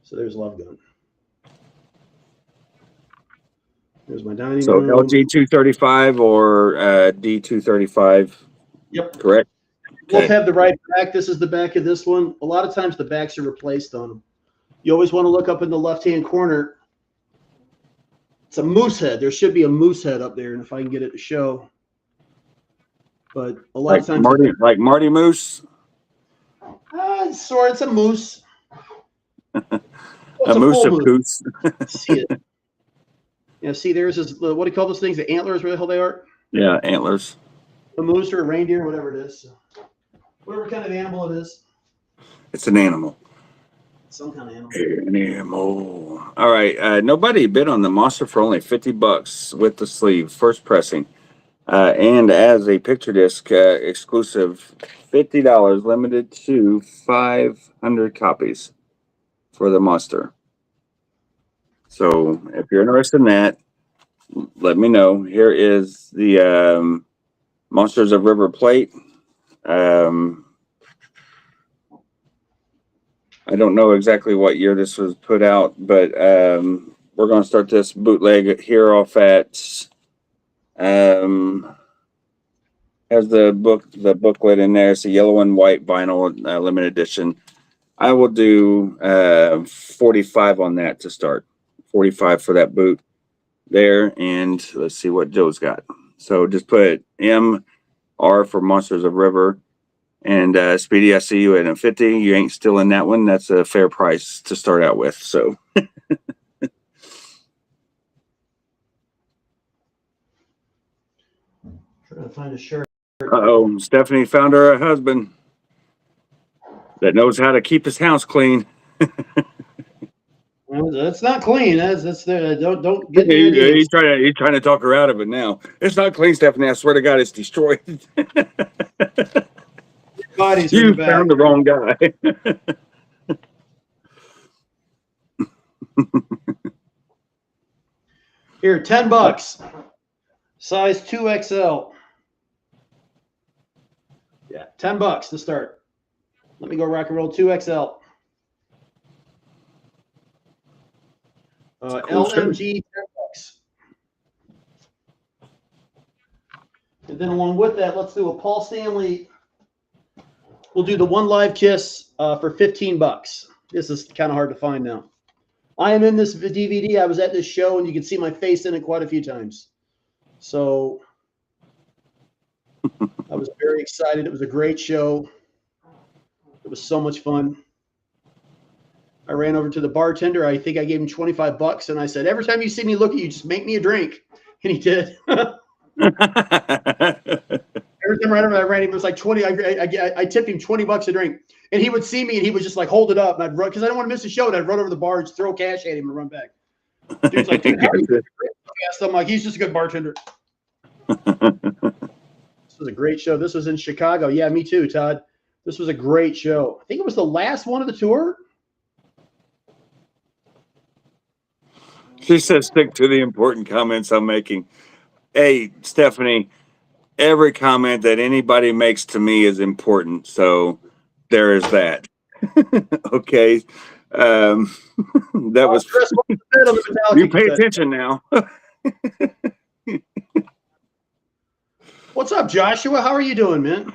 So there's Love Gun. There's my dining room. So LG 235 or D235. Yep. Correct. Both have the right back. This is the back of this one. A lot of times the backs are replaced on them. You always want to look up in the left-hand corner. It's a moose head. There should be a moose head up there, and if I can get it to show. but a lot of times Like Marty Moose, it's a moose. Oh, a it's a moose full of moose. Coos. See it. Yeah, see, there's this. What do you call those things? The antlers, where the hell they are? Yeah, antlers. A moose or a reindeer, whatever it is. Whatever kind of animal it is. It's an animal. Some kind of animal. An animal. All right. Nobody bid on the monster for only $50 with the sleeve, first pressing, and as a picture disc exclusive, $50, limited to 500 copies for the monster. So if you're interested in that, let me know. Here is the Monsters of River Plate. I don't know exactly what year this was put out, but we're going to start this bootleg here off at has the booklet in there. It's a yellow and white vinyl limited edition. I will do 45 on that to start. 45 for that boot there, and let's see what Joe's got. So just put MR for Monsters of River. And Speedy, I see you at a 50. You ain't still in that one. That's a fair price to start out with. So Trying to find a shirt. Stephanie found her a husband that knows how to keep his house clean. Well, that's not clean. That's there. Don't get near He's trying to talk her out of it now. It's not clean, Stephanie. I swear to God, it's destroyed. Bodies You in the back. found the wrong guy. Here, $10. Size 2XL. Yeah, $10 to start. Let me go rock and roll 2XL. LMG, $10. And then along with that, let's do a Paul Stanley. We'll do the One Live Kiss for $15. This is kind of hard to find now. I am in this DVD. I was at this show, and you can see my face in it quite a few times. So I was very excited. It was a great show. It was so much fun. I ran over to the bartender. I think I gave him $25, and I said, "Every time you see me look at you, just make me a drink." And he did. Every time I ran, it was like 20. I tipped him $20 a drink, and he would see me, and he would just like hold it up, and I'd run because I didn't want to miss the show. And I'd run over the bar, just throw cash at him, and run back. Dude's like, "Dude, how are you doing?" I'm like, "He's just a good bartender." This was a great show. This was in Chicago. Yeah, me too, Todd. This was a great show. I think it was the last one of the tour. She says, stick to the important comments I'm making. Hey, Stephanie, every comment that anybody makes to me is important. So there is that. Okay. That was, Chris, what's the bid on the Metallica you pay cassette? attention now. What's up, Joshua? How are you doing, man?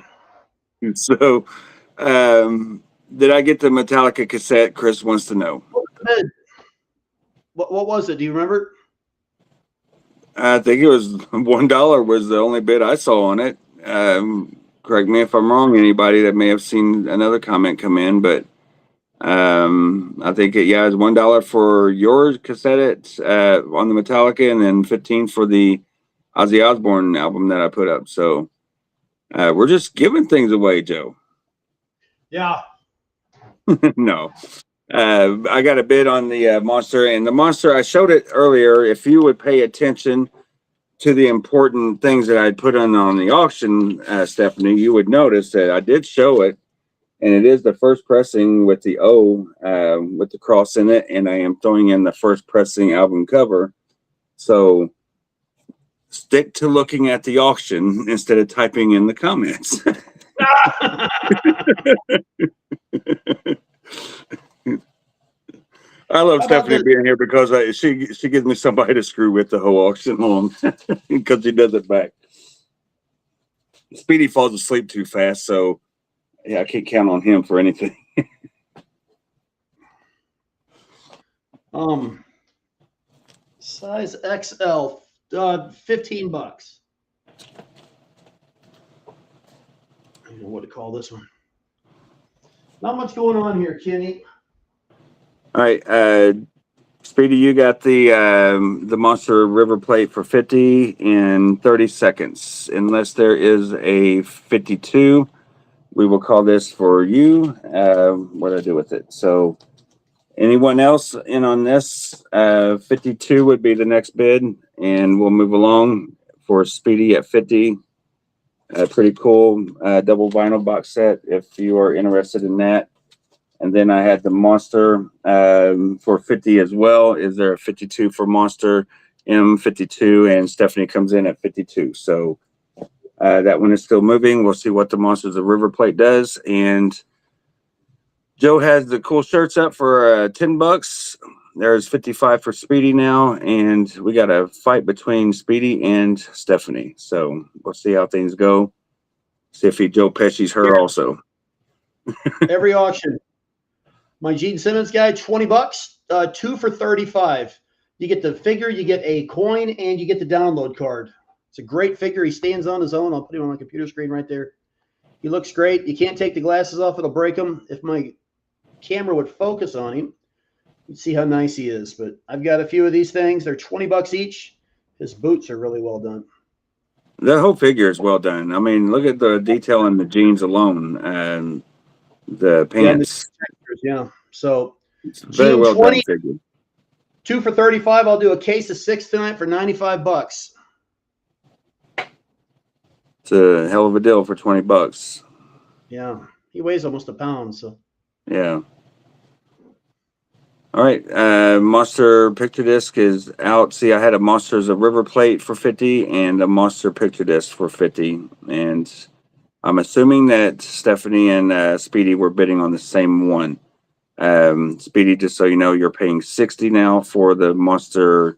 So, did I get the Metallica cassette? Chris wants to know. What was the bid? What was it? Do you remember? I think it was $1 was the only bid I saw on it. Correct me if I'm wrong, anybody that may have seen another comment come in, but I think it's $1 for your cassette on the Metallica, and then 15 for the Ozzy Osbourne album that I put up. So we're just giving things away, Joe. Yeah. No. I got a bid on the monster, and the monster, I showed it earlier. If you would pay attention to the important things that I'd put on the auction, Stephanie, you would notice that I did show it, and it is the first pressing with the O with the cross in it, and I am throwing in the first pressing album cover. So stick to looking at the auction instead of typing in the comments. I love Stephanie being here because she gives me somebody to screw with the whole auction long because she does it back. Speedy falls asleep too fast, so yeah, I can't count on him for anything. Size XL, $15. don't know what to call this one. Not much going on here, Kenny. All right, Speedy, you got the Monster River Plate for 50 in 30 seconds. Unless there is a 52, we will call this for you. What do I do with it? So, anyone else in on this? 52 would be the next bid, and we'll move along for Speedy at 50. Pretty cool double vinyl box set if you are interested in that. And then I had the Monster for 50 as well. Is there a 52 for Monster M52? And Stephanie comes in at 52. So that one is still moving. We'll see what the Monsters of River Plate does. And Joe has the cool shirts up for $10. There's 55 for Speedy now. And we got a fight between Speedy and Stephanie. So we'll see how things go. See if Joe Pesci's her also. Every auction. My Gene Simmons guy, $20, 2 for 35. You get the figure, you get a coin, and you get the download card. It's a great figure. He stands on his own. I'll put him on my computer screen right there. He looks great. You can't take the glasses off. It'll break them. If my camera would focus on him, you'd see how nice he is. But I've got a few of these things. They're $20 each. His boots are really well done. The whole figure is well done. I mean, look at the detail in the jeans alone and the pants. Yeah. So It's very Gene well 20, done figure. 2 for 35. I'll do a case of 6 tonight for $95. It's a hell of a deal for $20. Yeah. He weighs almost a pound. So Yeah. All right. Monster picture disc is out. See, I had a Monsters of River Plate for 50 and a Monster picture disc for 50. And I'm assuming that Stephanie and Speedy were bidding on the same one. Speedy, just so you know, you're paying 60 now for the Monster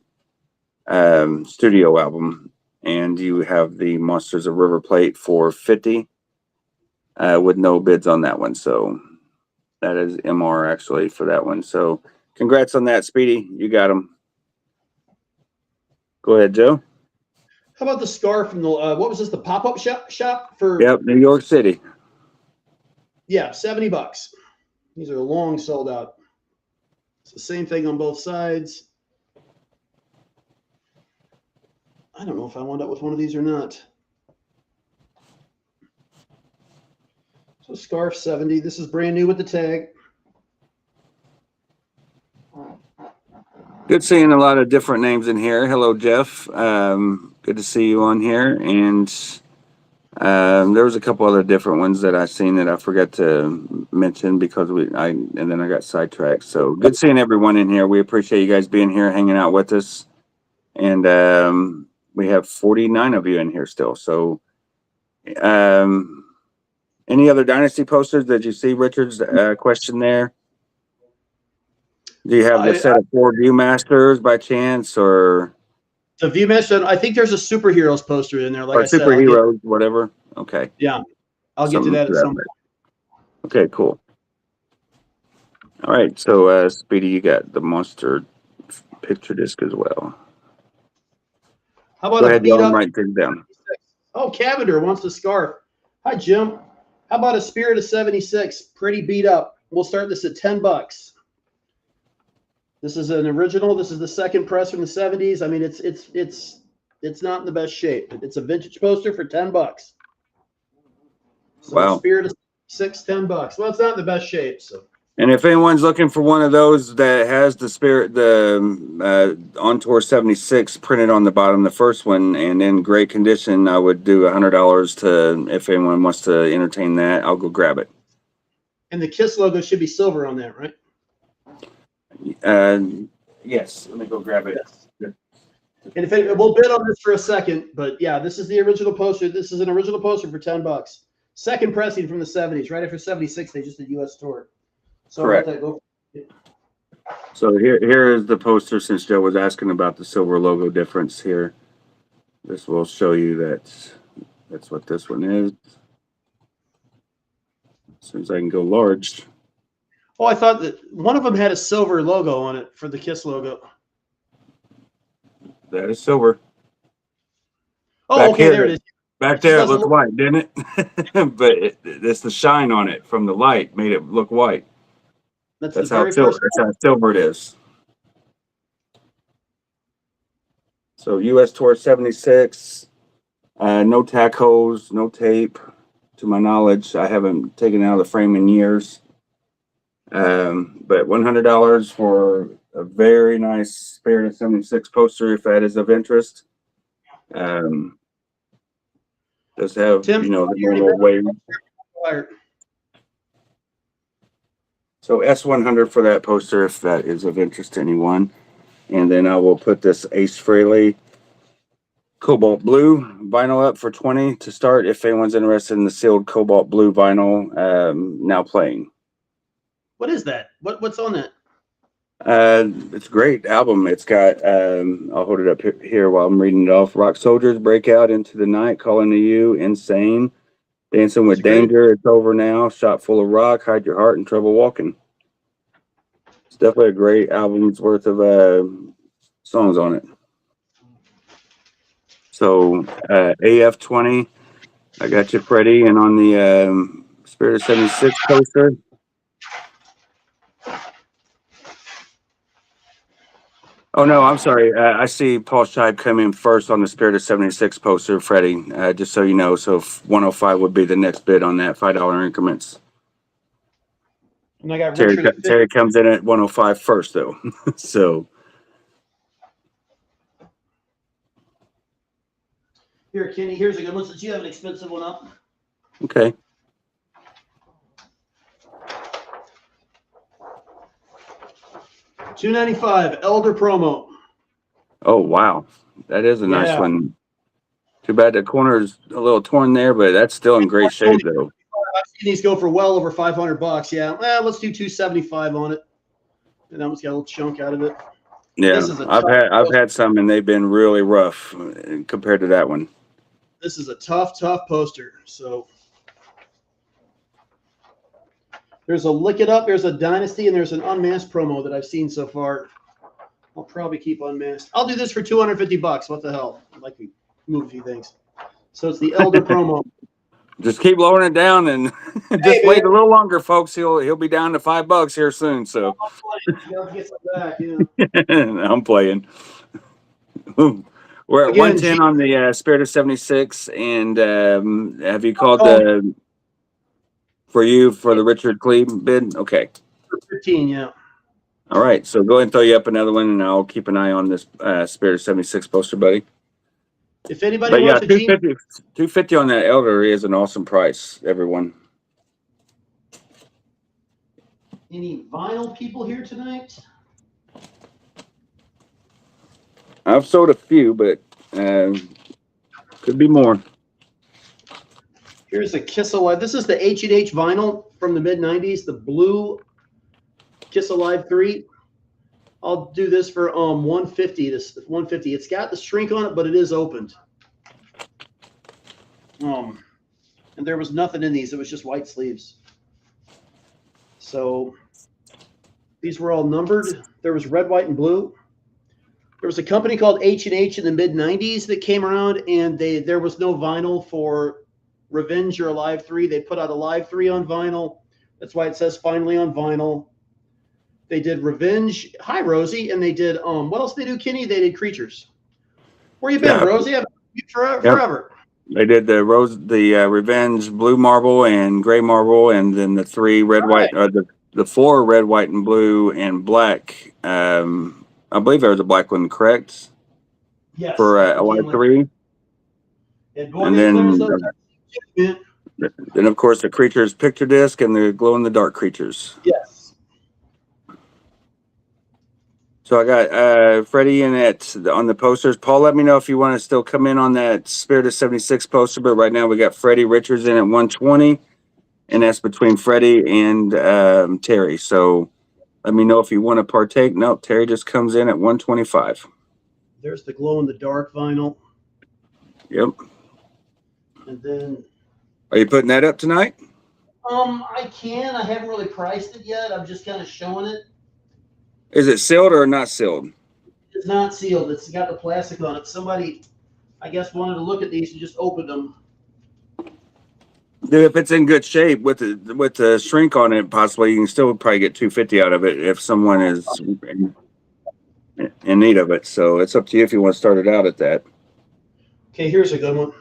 studio album, and you have the Monsters of River Plate for 50 with no bids on that one. So that is MR actually for that one. So congrats on that, Speedy. You got them. Go ahead, Joe. how about the scarf from the what was this? The pop-up shop for? Yep, New York City. Yeah, $70. These are long sold out. It's the same thing on both sides. I don't know if I wound up with one of these or not. So scarf 70. This is brand new with the tag. Good seeing a lot of different names in here. Hello, Jeff. Good to see you on here. And there was a couple other different ones that I seen that I forgot to mention because and then I got sidetracked. So good seeing everyone in here. We appreciate you guys being here, hanging out with us. And we have 49 of you in here still. So any other Dynasty posters that you see, Richard's question there? Do you have the set of 4 Viewmasters by chance, or The Viewmaster, I think there's a superheroes poster in there. Like or I said, superheroes, whatever? Okay. yeah, I'll get to that at some point. Okay, cool. All right, so Speedy, you got the Monster picture disc as well. How about Go a ahead, beat y'all up? write things down. Oh, Cavender wants the scarf. Hi, Jim. How about a Spirit of 76? Pretty beat up. We'll start this at $10. This is an original. This is the second press from the 70s. I mean, it's not in the best shape. It's a vintage poster for $10. So Wow. Spirit of 6, $10. Well, it's not in the best shape. So. And if anyone's looking for one of those that has the Spirit, the On Tour 76 printed on the bottom, the first one, and in great condition, I would do $100 to, if anyone wants to entertain that, I'll go grab it. And the KISS logo should be silver on that, right? Yes, let me go grab it. Yes. And if we'll bid on this for a second, but yeah, this is the original poster. This is an original poster for $10. Second pressing from the 70s. Right after 76, they just did US tour. So Correct. So here is the poster, since Joe was asking about the silver logo difference here. This will show you that that's what this one is. As soon as I can go large. Oh, I thought that one of them had a silver logo on it for the KISS logo. That is silver. Oh, Back okay, here, there it is. Back She there, it doesn't looked look. white, didn't it? But it's the shine on it from the light made it look white. That's the That's how very silver. first. That's how silver it is. So U.S. Tour 76. No tack hose, no tape. To my knowledge, I haven't taken it out of the frame in years. But $100 for a very nice Spirit of 76 poster, if that is of interest. Um, does have, Tim, you know, the normal wave. So S100 for that poster, if that is of interest to anyone. And then I will put this Ace Frehley Cobalt Blue vinyl up for 20 to start. If anyone's interested in the sealed Cobalt Blue vinyl, now playing. What is that? What's on that? It's a great album. It's got, I'll hold it up here while I'm reading it off. Rock Soldiers, Break Out Into the Night, Calling to You, Insane, Dancing with Danger, It's Over Now, Shot Full of Rock, Hide Your Heart, and Trouble Walking. It's definitely a great album's worth of songs on it. So AF20, I got you, Freddie, and on the Spirit of 76 poster. Oh no, I'm sorry. I see Paul Scheib come in first on the Spirit of 76 poster, Freddie. Just so you know, so 105 would be the next bid on that, $5 increments. And I got Terry comes in at 105 first, though. So here, Kenny. Here's a good one. Since you have an expensive one up. okay. $295 Elder promo. Oh wow, that is a nice Yeah. one. Too bad the corner's a little torn there, but that's still in great shape, though. I've seen these go for well over $500. Yeah. Well, let's do 275 on it. And that one's got a little chunk out of it. Yeah, This is a I've had some, and they've been really rough compared to that one. This is a tough poster. So there's a Lick It Up, there's a Dynasty, and there's an Unmasked promo that I've seen so far. I'll probably keep Unmasked. I'll do this for $250. What the hell? I'd like to move a few things. So it's the Elder promo. Just keep lowering it down and just wait a little longer, folks. He'll be down to $5 here soon. So Get some back, yeah. I'm playing. We're at 110 on the Spirit of 76, and have you called for the Richard Cleve bid? Okay. 15, yeah. All right, so go ahead and throw you up another one, and I'll keep an eye on this Spirit of 76 poster, buddy. If anybody wants a $250 on that Elder is an awesome price, everyone. Any vinyl people here tonight? I've sold a few, but could be more. Here's a Kiss Alive. This is the H&H vinyl from the mid-90s, the blue Kiss Alive 3. I'll do this for $150. This $150. It's got the shrink on it, but it is opened. And there was nothing in these. It was just white sleeves. So these were all numbered. There was red, white, and blue. There was a company called H&H in the mid-90s that came around, and there was no vinyl for Revenge or Alive 3. They put out Alive 3 on vinyl. That's why it says finally on vinyl. They did Revenge, hi Rosie, and they did what else did they do, Kenny? They did Creatures. Where you been, Rosie? I've been you forever. They did the Revenge blue marble and gray marble, and then the three red, white, the four red, white, and blue and black. I believe there was a black one, correct? Yes. For Alive 3. And then of course the Creatures picture disc and the glow in the dark Creatures. Yes. So I got Freddie in on the posters. Paul, let me know if you want to still come in on that Spirit of 76 poster, but right now we got Freddie Richards in at 120, and that's between Freddie and Terry. So let me know if you want to partake. No, Terry just comes in at 125. There's the glow in the dark vinyl. Yep. And then are you putting that up tonight? I can. I haven't really priced it yet. I'm just kind of showing it. Is it sealed or not sealed? It's not sealed. It's got the plastic on it. Somebody, I guess, wanted to look at these and just opened them. Dude, if it's in good shape with the shrink on it, possibly you can still probably get 250 out of it if someone is in need of it. So it's up to you if you want to start it out at that. Okay, here's a good one.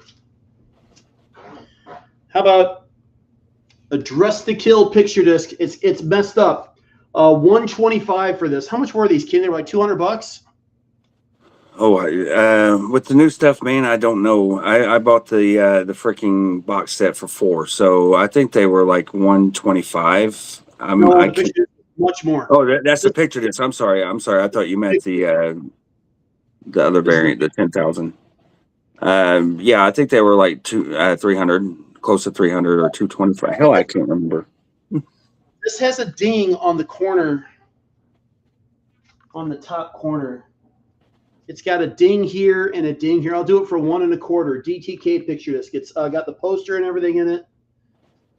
How about a Dress to Kill picture disc? It's messed up. 125 for this. How much were these, Ken? They were like $200. Oh, with the new stuff, man, I don't know. I bought the freaking box set for 4, so I think they were like 125. No, I the can't. picture disc is much more. Oh, that's the picture disc. I'm sorry. I thought you meant the other variant, the 10,000. Yeah, I think they were like 300, close to 300 or 225. Hell, I can't remember. This has a ding on the corner, on the top corner. It's got a ding here and a ding here. I'll do it for 1 1/4. DTK picture disc. It's got the poster and everything in it.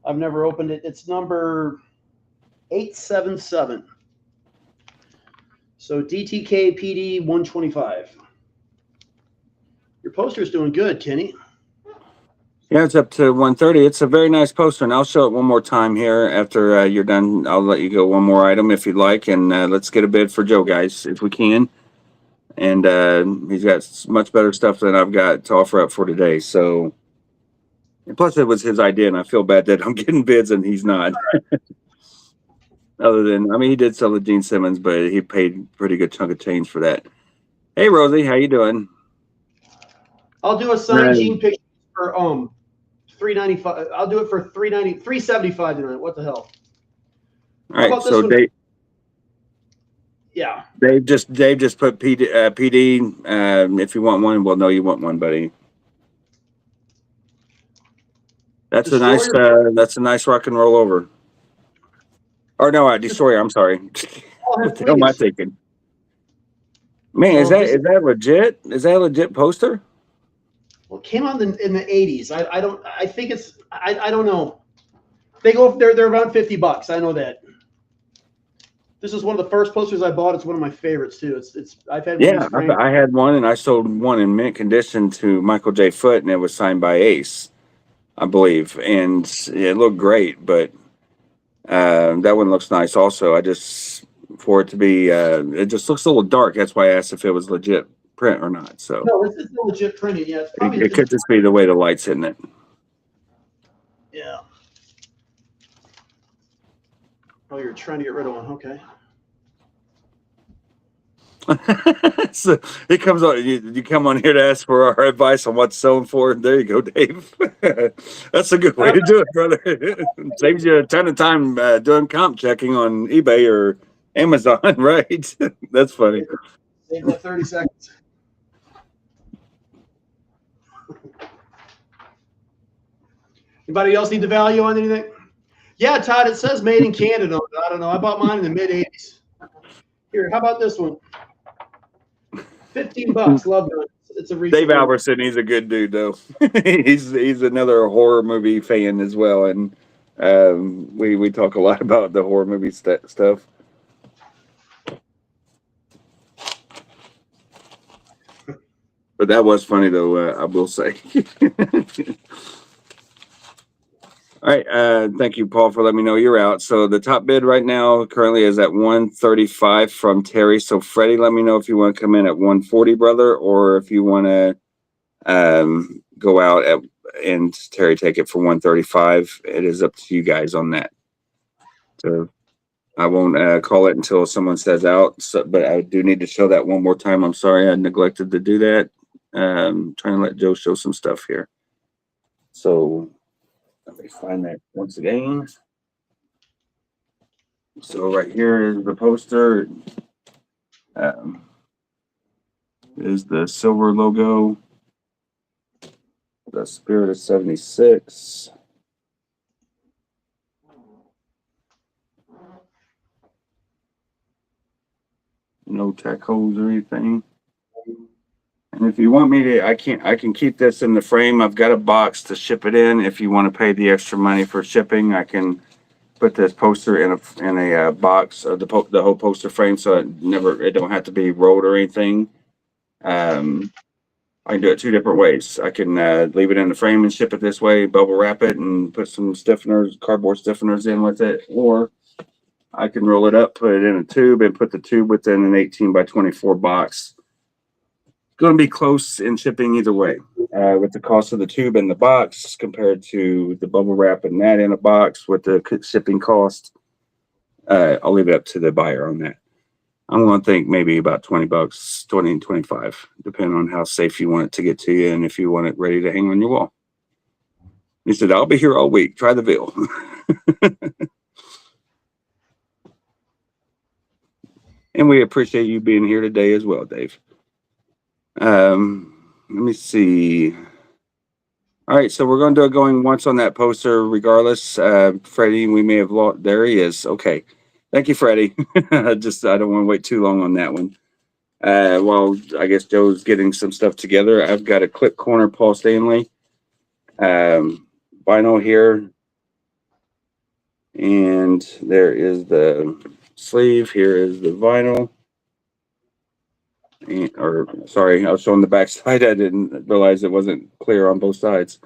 I've never opened it. It's number 877. So DTK PD 125. Your poster's doing good, Kenny. Yeah, it's up to 130. It's a very nice poster, and I'll show it one more time here after you're done. I'll let you go one more item if you'd like, and let's get a bid for Joe, guys, if we can. And he's got much better stuff than I've got to offer up for today. So, and plus, it was his idea, and I feel bad that I'm getting bids and he's not. Other than, I mean, he did sell the Gene Simmons, but he paid a pretty good chunk of change for that. Hey, Rosie, how you doing? I'll do a signed Right. Gene picture for $395. I'll do it for $375 tonight. What the hell? All right, about this so one? Yeah. Dave just put PD. If you want one, well, no, you want one, buddy. That's a nice. That's a nice rock and roll over. Or no, Destroyer. I'm sorry. What the hell am I thinking? Man, is that legit? Is that a legit poster? Well, it came out in the 80s. I think it's I don't know. They're around $50. I know that. This is one of the first posters I bought. It's one of my favorites too. I've had one of these I had one, and I sold one in mint condition to Michael J. Foot, and it was signed by Ace, I believe, and it looked great. But that one looks nice also. I just for it to be, it just looks a little dark. That's why I asked if it was legit print or not. So no, this is legit printing. Yeah, it's probably it could just be the way the light's hitting it. Yeah. Oh, you're trying to get rid of one. Okay. So it comes on. You come on here to ask for our advice on what's selling for. There you go, Dave. That's a good way to do it, brother. Saves you a ton of time doing comp checking on eBay or Amazon, right? That's funny. Save that 30 seconds. Anybody else need the value on anything? Yeah, Todd, it says made in Canada. I don't know. I bought mine in the mid 80s. Here, how about this one? $15. Love it. It's a Dave Albertson. He's a good dude, though. he's another horror movie fan as well, and we talk a lot about the horror movie stuff. But that was funny, though. I will say. All right. Thank you, Paul, for letting me know you're out. So the top bid right now currently is at 135 from Terry. So Freddie, let me know if you want to come in at 140, brother, or if you want to go out and Terry take it for 135. It is up to you guys on that. So I won't call it until someone says out. So, but I do need to show that one more time. I'm sorry I neglected to do that. Trying to let Joe show some stuff here. So let me find that once again. So right here is the poster. Is the silver logo. The Spirit of 76. No tech holes or anything. And if you want me to, I can keep this in the frame. I've got a box to ship it in. If you want to pay the extra money for shipping, I can put this poster in a box of the whole poster frame, so it don't have to be rolled or anything. I'll I can do it two different ways. I can leave it in the frame and ship it this way, bubble wrap it, and put some stiffeners, cardboard stiffeners in with it, or I can roll it up, put it in a tube, and put the tube within an 18 by 24 box. Going to be close in shipping either way. With the cost of the tube and the box compared to the bubble wrap and that in a box with the shipping cost, I'll leave it up to the buyer on that. I'm going to think maybe about $20, 20 and 25, depending on how safe you want it to get to you and if you want it ready to hang on your wall. He said, I'll be here all week. Try the veal. And we appreciate you being here today as well, Dave. Let me see. All right, so we're going to do it going once on that poster regardless. Freddie, we may have lost. There he is. Okay. Thank you, Freddie. I don't want to wait too long on that one. While I guess Joe's getting some stuff together, I've got a clip corner Paul Stanley vinyl here. And there is the sleeve. Here is the vinyl. Sorry, I was showing the back side. I didn't realize it wasn't clear on both sides.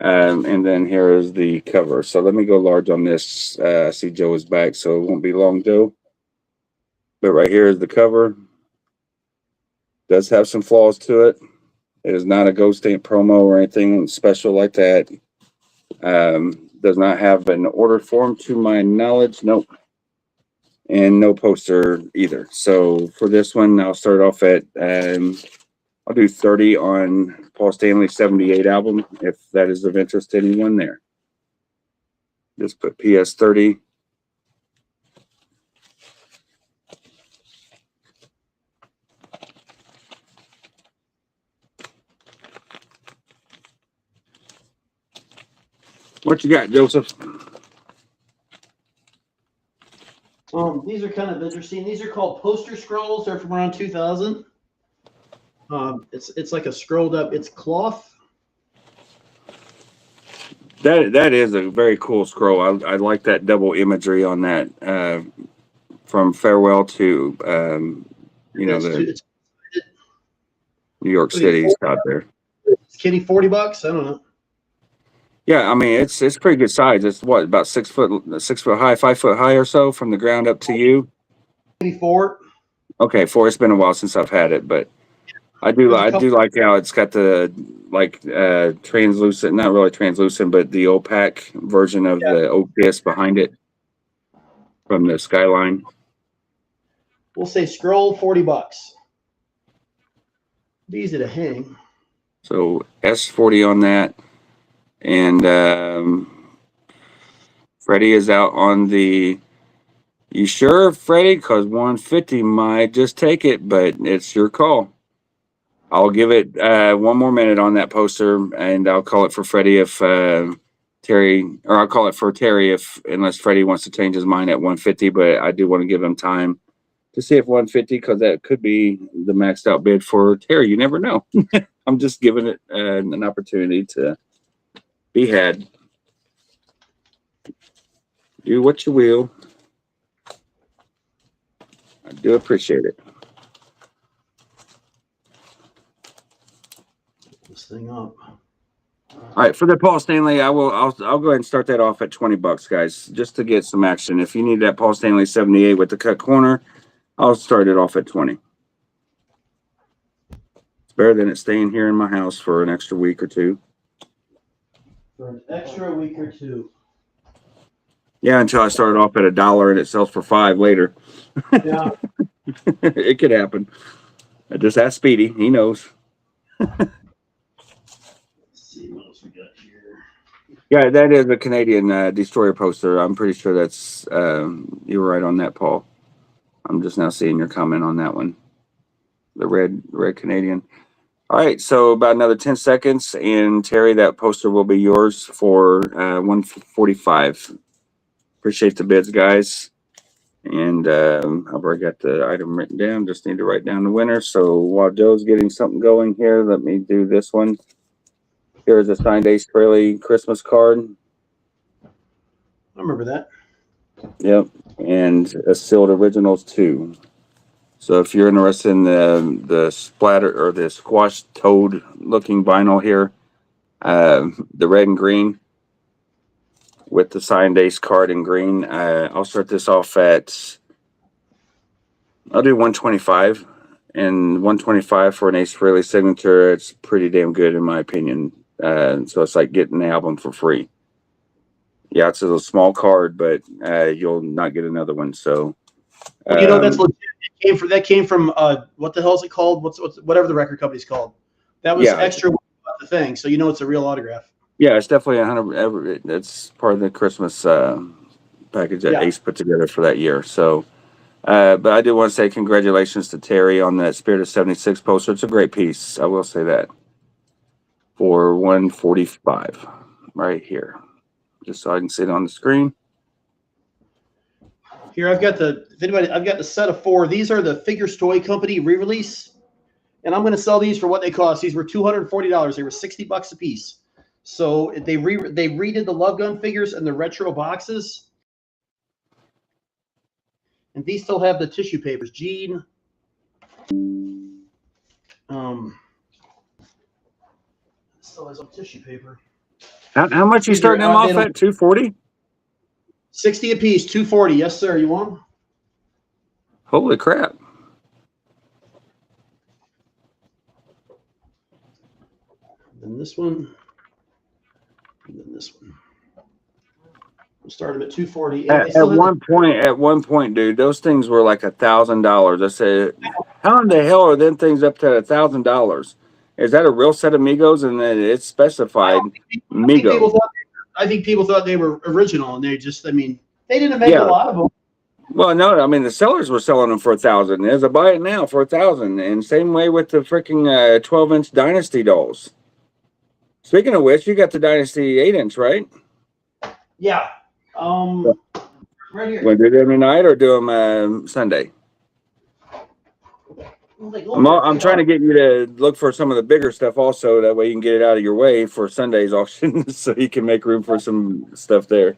And then here is the cover. So let me go large on this. I see Joe is back, so it won't be long, Joe. But right here is the cover. Does have some flaws to it. It is not a Ghost Stamp promo or anything special like that. Does not have an order form to my knowledge. Nope. And no poster either. So for this one, I'll start off at I'll do 30 on Paul Stanley 78 album, if that is of interest to anyone there. Just put PS 30. What you got, Joseph? These are kind of interesting. These are called poster scrolls. They're from around 2000. It's like a scrolled up. It's cloth. That is a very cool scroll. I like that double imagery on that. From farewell to the New York City's out there. It's kitty $40. I don't know. Yeah, I mean it's pretty good size. It's what, about 6 foot high, 5 foot high or so from the ground up to you. Maybe 4. Okay, 4. It's been a while since I've had it, but I do like how it's got the translucent, not really translucent, but the opaque version of the oak disc behind it from the skyline. We'll say scroll $40. Easy to hang. So S40 on that. And Freddie is out on the. You sure, Freddie? Because 150 might just take it, but it's your call. I'll give it 1 more minute on that poster, and I'll call it for Freddie if Terry, or I'll call it for Terry if, unless Freddie wants to change his mind at 150. But I do want to give him time to see if 150, because that could be the maxed out bid for Terry. You never know. I'm just giving it an opportunity to be had. Do what you will. I do appreciate it. This thing up. All right, for the Paul Stanley, I'll go ahead and start that off at $20, guys, just to get some action. If you need that Paul Stanley 78 with the cut corner, I'll start it off at 20. It's better than it staying here in my house for an extra week or two. For an extra week or two. Yeah, until I start off at $1 and it sells for $5 later. Yeah. It could happen. I just ask Speedy. He knows. Let's see what else we got here. Yeah, that is a Canadian Destroyer poster. I'm pretty sure that's you were right on that, Paul. I'm just now seeing your comment on that one. The red Canadian. All right, so about another 10 seconds, and Terry, that poster will be yours for $145. Appreciate the bids, guys. And I've already got the item written down. Just need to write down the winner. So while Joe's getting something going here, let me do this one. Here's a signed Ace Frehley Christmas card. I remember that. Yep, and a sealed originals too. So if you're interested in the splatter or the squash toad looking vinyl here, the red and green with the signed ace card in green, I'll start this off at, I'll do 125, and 125 for an Ace Frehley signature. It's pretty damn good in my opinion. So it's like getting the album for free. Yeah, it's a small card, but you'll not get another one. So Well, you know, that's legit. That came from what the hell is it called? Whatever the record company's called. That was Yeah. extra about the thing, so you know it's a real autograph. Yeah, it's definitely 100. It's part of the Christmas package that Yeah. Ace put together for that year. So, but I do want to say congratulations to Terry on that Spirit of '76 poster. It's a great piece. I will say that. For 145, right here, just so I can see it on the screen. Here I've got I've got the set of 4. These are the Figures Toy Company re-release, and I'm going to sell these for what they cost. These were $240. They were $60 a piece. So they redid the Love Gun figures and the retro boxes, and these still have the tissue papers. Gene, still has some tissue paper. How much you starting them off at? 240. 60 a piece, 240. Yes, sir. You want them? Holy crap! Then this one, and then this one. We'll start them at 240. At one point, dude, those things were like $1,000. I said, how in the hell are them things up to $1,000? Is that a real set of Migos? And then it's specified Migos. I think people thought they were original, and they just, I mean, they didn't make a lot of them. Well, no, I mean the sellers were selling them for $1,000. There's a buy it now for $1,000, and same way with the freaking 12-inch Dynasty dolls. Speaking of which, you got the Dynasty 8-inch, right? Yeah. Right here. Want to do them tonight or do them Sunday? I'm trying to get you to look for some of the bigger stuff also. That way you can get it out of your way for Sunday's auction so you can make room for some stuff there.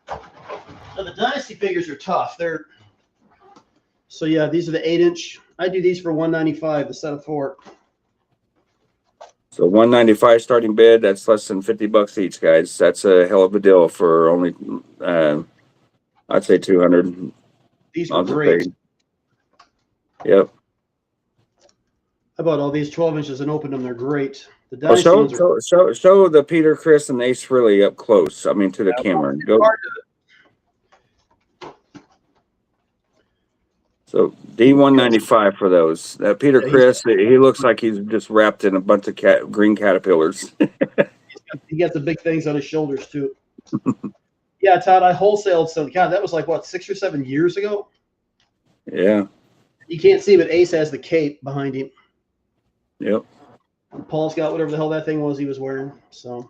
Now, the Dynasty figures are tough. So yeah, these are the 8-inch. I do these for $195, the set of 4. So $195 starting bid. That's less than $50 each, guys. That's a hell of a deal for only, I'd say 200. These are great. Yep. I bought all these 12 inches and opened them. They're great. The Well, Dynasty ones are show the Peter, Chris, and Ace Frehley up close. I mean, to the camera. Go. So D195 for those. Peter Chris, he looks like he's just wrapped in a bunch of green caterpillars. he got the big things on his shoulders too. Yeah, Todd, I wholesaled some. God, that was like what, 6 or 7 years ago. Yeah. You can't see, but Ace has the cape behind him. Yep. Paul's got whatever the hell that thing was he was wearing. So.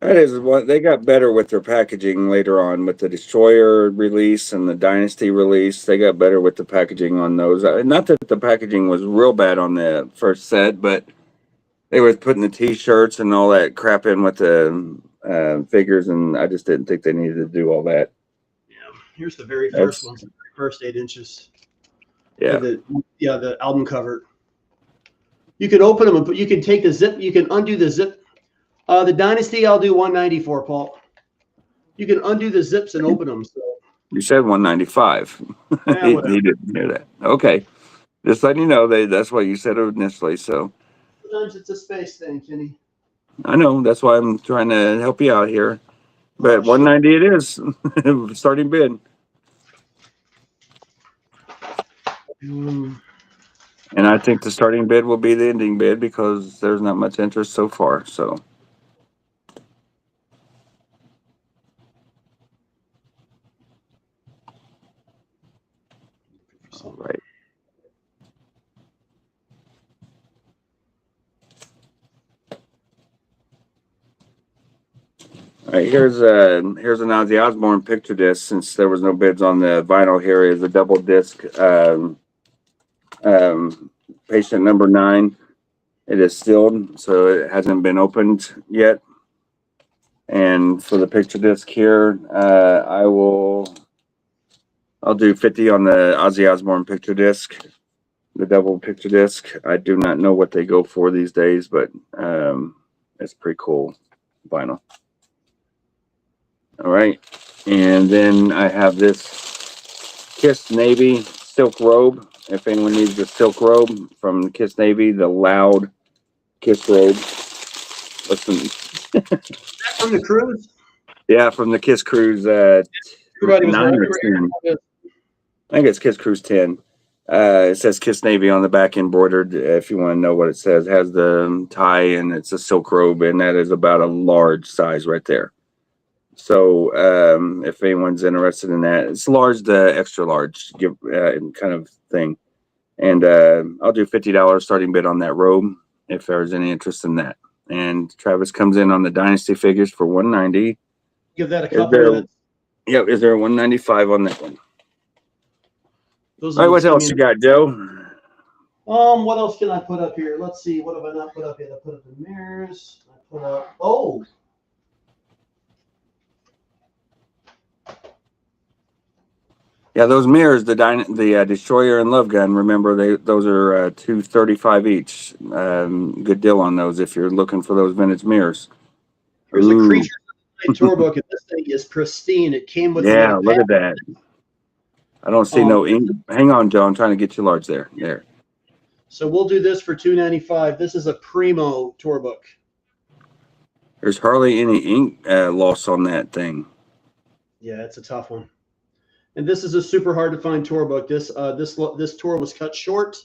That is what they got better with their packaging later on with the Destroyer release and the Dynasty release. They got better with the packaging on those. Not that the packaging was real bad on the first set, but they were putting the T-shirts and all that crap in with the figures, and I just didn't think they needed to do all that. Yeah, here's the very first one, the first 8 inches. Yeah. The album cover. You can open them, but you can take the zip. You can undo the zip. The Dynasty, I'll do 194, Paul. You can undo the zips and open them. So. You said 195. Yeah, he didn't hear that. Okay. Just letting you know, that's what you said initially. So sometimes it's a space thing, Kenny. I know. That's why I'm trying to help you out here. But 190 it is. Starting bid. And I think the starting bid will be the ending bid because there's not much interest so far. So. All right. All right, here's an Ozzy Osbourne picture disc. Since there was no bids on the vinyl, here is a double disc. Patient number 9. It is sealed, so it hasn't been opened yet. And for the picture disc here, I'll I'll do 50 on the Ozzy Osbourne picture disc, the double picture disc. I do not know what they go for these days, but it's pretty cool vinyl. All right, and then I have this Kiss Navy silk robe. If anyone needs a silk robe from Kiss Navy, the loud Kiss robe. Listen, From the cruise. yeah, from the Kiss Cruise Everybody was 9 or wondering. 10. I think it's Kiss Cruise 10. It says Kiss Navy on the back, embroidered. If you want to know what it says, it has the tie and it's a silk robe, and that is about a large size right there. So if anyone's interested in that, it's large to extra large, kind of thing. And I'll do $50 starting bid on that robe if there's any interest in that. And Travis comes in on the Dynasty figures for $190. Give that a couple minutes. Yep, is there a $195 on that one? Those All right, are what the- else you got, Joe? What else can I put up here? Let's see. What have I not put up yet? I put up the mirrors. I put up. Oh. Yeah, those mirrors, the Destroyer and Love Gun. Remember, those are $235 each. Good deal on those if you're looking for those vintage mirrors. Here's Ooh. a Creature of the Night tour book, and this thing is pristine. It came with Yeah, the look at that. I don't see no ink. Hang on, Joe. I'm trying to get you large there. There. So we'll do this for $295. This is a primo tour book. There's hardly any ink loss on that thing. Yeah, it's a tough one. And this is a super hard to find tour book. This tour was cut short.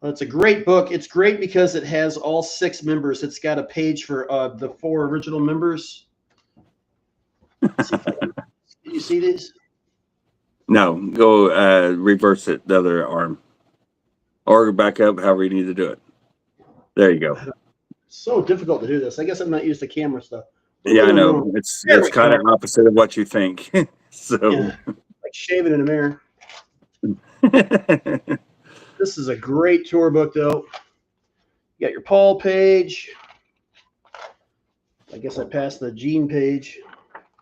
It's a great book. It's great because it has all 6 members. It's got a page for the 4 original members. Can you see these? No, go reverse it, the other arm. Or back up, however you need to do it. There you go. So difficult to do this. I guess I'm not used to camera stuff. Yeah, I know. It's kind of opposite of what you think. So Yeah, like shaving in a mirror. This is a great tour book, though. You got your Paul page. I guess I passed the Gene page.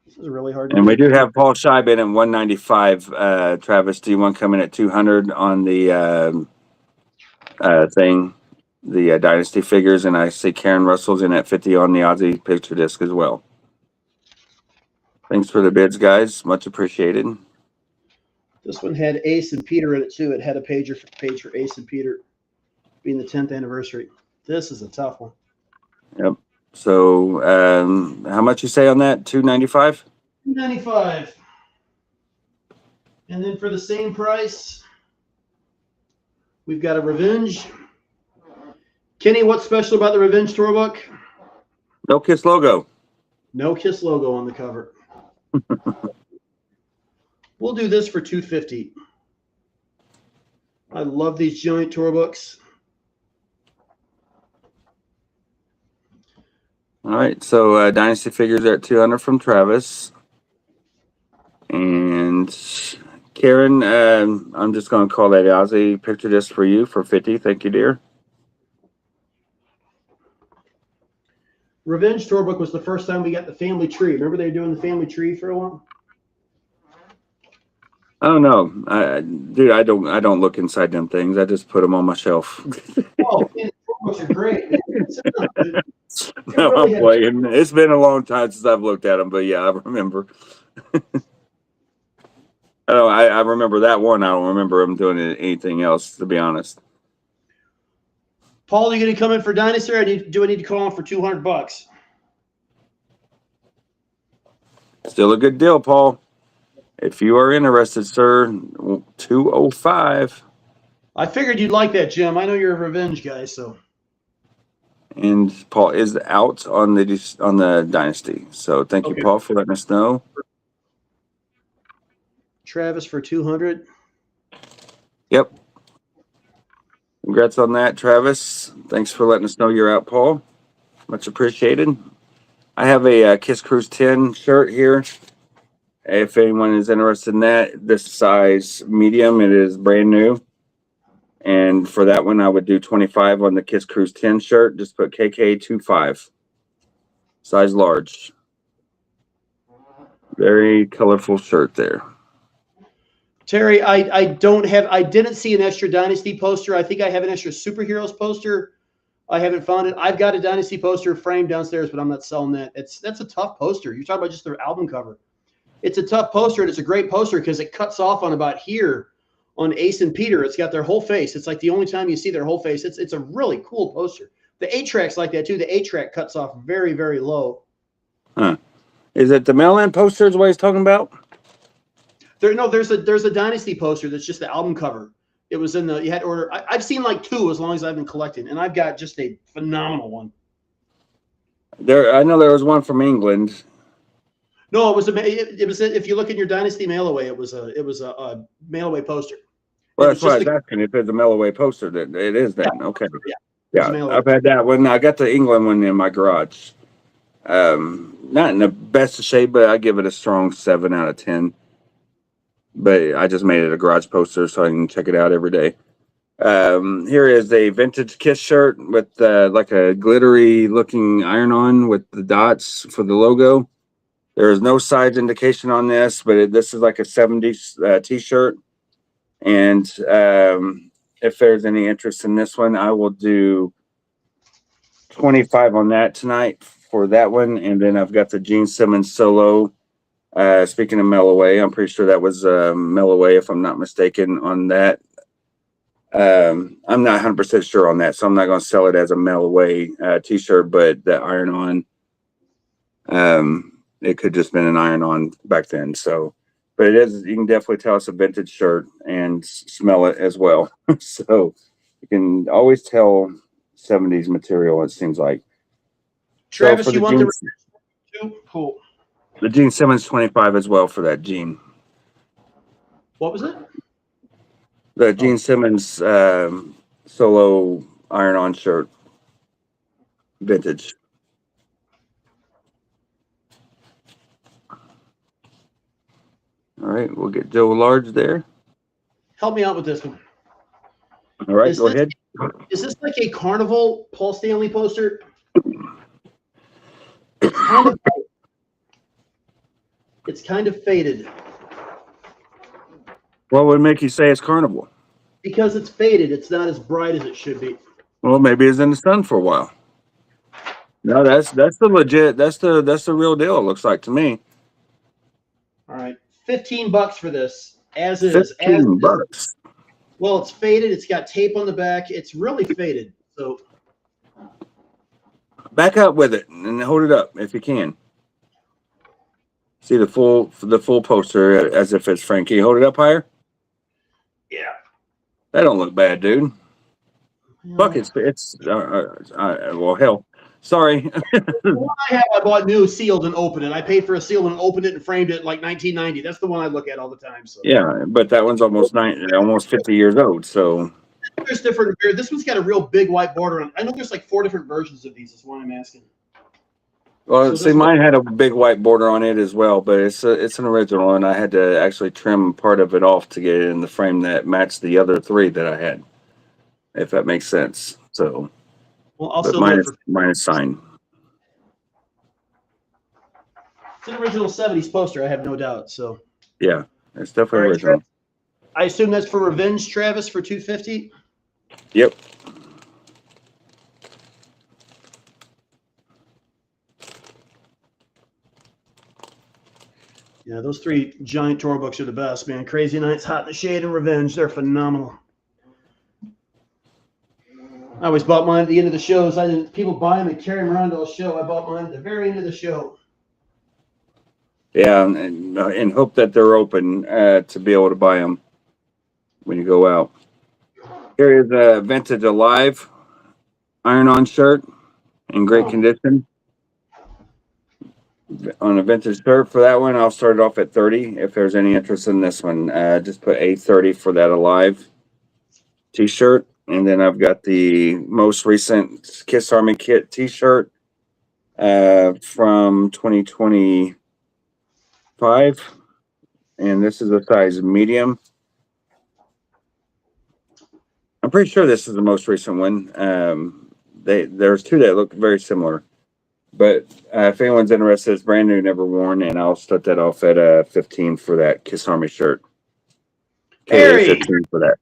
This is really hard to and do. we do have Paul Scheib in at 195. Travis, do you want to come in at 200 on the thing, the Dynasty figures? And I see Karen Russell's in at 50 on the Ozzy picture disc as well. Thanks for the bids, guys. Much appreciated. This one had Ace and Peter in it too. It had a page for Ace and Peter, being the 10th anniversary. This is a tough one. Yep. So, how much you say on that? $295? $295. And then for the same price, we've got a Revenge. Kenny, what's special about the Revenge tour book? No Kiss logo. No Kiss logo on the cover. We'll do this for $250. I love these giant tour books. All right, so Dynasty figures are at 200 from Travis. And Karen, I'm just going to call that Ozzy picture disc for you for 50. Thank you, dear. Revenge tour book was the first time we got the family tree. Remember they were doing the family tree for a while? Oh no, dude, I don't look inside them things. I just put them on my shelf. Oh, man, tour books are great. No, I'm playing. It's been a long time since I've looked at them, but yeah, I remember. I remember that one. I don't remember them doing anything else, to be honest. Paul, are you going to come in for Dynasty, or do I need to call in for $200? Still a good deal, Paul. If you are interested, sir, 205. I figured you'd like that, Jim. I know you're a Revenge guy, so. And Paul is out on the Dynasty. So thank you, Paul, for letting us know. Travis for 200. Yep. Congrats on that, Travis. Thanks for letting us know you're out, Paul. Much appreciated. I have a Kiss Cruise 10 shirt here. If anyone is interested in that, this size medium, it is brand new. And for that one, I would do 25 on the Kiss Cruise 10 shirt. Just put KK25. Size large. Very colorful shirt there. Terry, I didn't see an extra Dynasty poster. I think I have an extra Superheroes poster. I haven't found it. I've got a Dynasty poster framed downstairs, but I'm not selling that. That's a tough poster. You're talking about just their album cover. It's a tough poster, and it's a great poster because it cuts off on about here on Ace and Peter. It's got their whole face. It's like the only time you see their whole face. It's a really cool poster. The 8-track's like that too. The 8-track cuts off very, very low. Huh. Is it the mail-in poster is what he's talking about? There's a Dynasty poster that's just the album cover. It was in the, you had to order. I've seen like 2 as long as I've been collecting, and I've got just a phenomenal one. I know there was one from England. No, it was if you look in your Dynasty mail away, it was a mail away poster. Well, that's why I was asking if it's a mail away poster. That it is then. Yeah. Okay. Yeah. Yeah, I've had that one. I got the England one in my garage. Not in the best of shape, but I give it a strong 7 out of 10. But I just made it a garage poster so I can check it out every day. Here is a vintage Kiss shirt with like a glittery looking iron-on with the dots for the logo. There is no size indication on this, but this is like a 70s t-shirt. And if there's any interest in this one, I will do 25 on that tonight for that one. And then I've got the Gene Simmons solo. Speaking of mail away, I'm pretty sure that was mail away, if I'm not mistaken, on that. I'm not 100% sure on that, so I'm not going to sell it as a mail away t-shirt, but the iron on, it could just been an iron on back then. So, but it is, you can definitely tell it's a vintage shirt and smell it as well. So you can always tell 70s material, it seems like. Travis, so you want the too? Cool. The Gene Simmons 25 as well for that Gene. What was it? The Gene Simmons solo iron-on shirt, vintage. All right, we'll get Joe Large there. Help me out with this one. All right, go ahead. Is this like a Carnival Paul Stanley poster? It's kind of faded. What would make you say it's Carnival? Because it's faded. It's not as bright as it should be. Well, maybe it's in the sun for a while. No, that's the legit. That's the real deal. It looks like to me. All right, $15 for this, as is. $15. Well, it's faded. It's got tape on the back. It's really faded. So back up with it and hold it up if you can. See the full poster as if it's Frank. Can you hold it up higher? yeah. That don't look bad, dude. Fuck, it's well, hell. Sorry. The one I bought new, sealed, and opened it. I paid for a seal and opened it and framed it like 1990. That's the one I look at all the time. So Yeah, but that one's almost 50 years old. So there's different. This one's got a real big white border on. I know there's like 4 different versions of these. Is what I'm asking. well, see, mine had a big white border on it as well, but it's an original, and I had to actually trim part of it off to get it in the frame that matched the other 3 that I had, if that makes sense. So, Well, I'll but still mine do it is, for. mine is signed. It's an original 70s poster. I have no doubt. So Yeah, it's definitely All right, original. I assume that's for Revenge, Travis, for $250. Yep. Yeah, those 3 giant tour books are the best, man. Crazy Nights, Hot in the Shade, and Revenge. They're phenomenal. I always bought mine at the end of the shows. People buy them and carry them around to a show. I bought mine at the very end of the show. Yeah, and hope that they're open to be able to buy them when you go out. Here is a vintage Alive iron-on shirt in great condition. On a vintage shirt for that one, I'll start it off at 30. If there's any interest in this one, just put $8.30 for that Alive t-shirt. And then I've got the most recent Kiss Army Kit t-shirt from 2025. And this is a size medium. I'm pretty sure this is the most recent one. There's 2 that look very similar. But if anyone's interested, it's brand new, never worn, and I'll start that off at 15 for that Kiss Army shirt. Harry! 15 for that.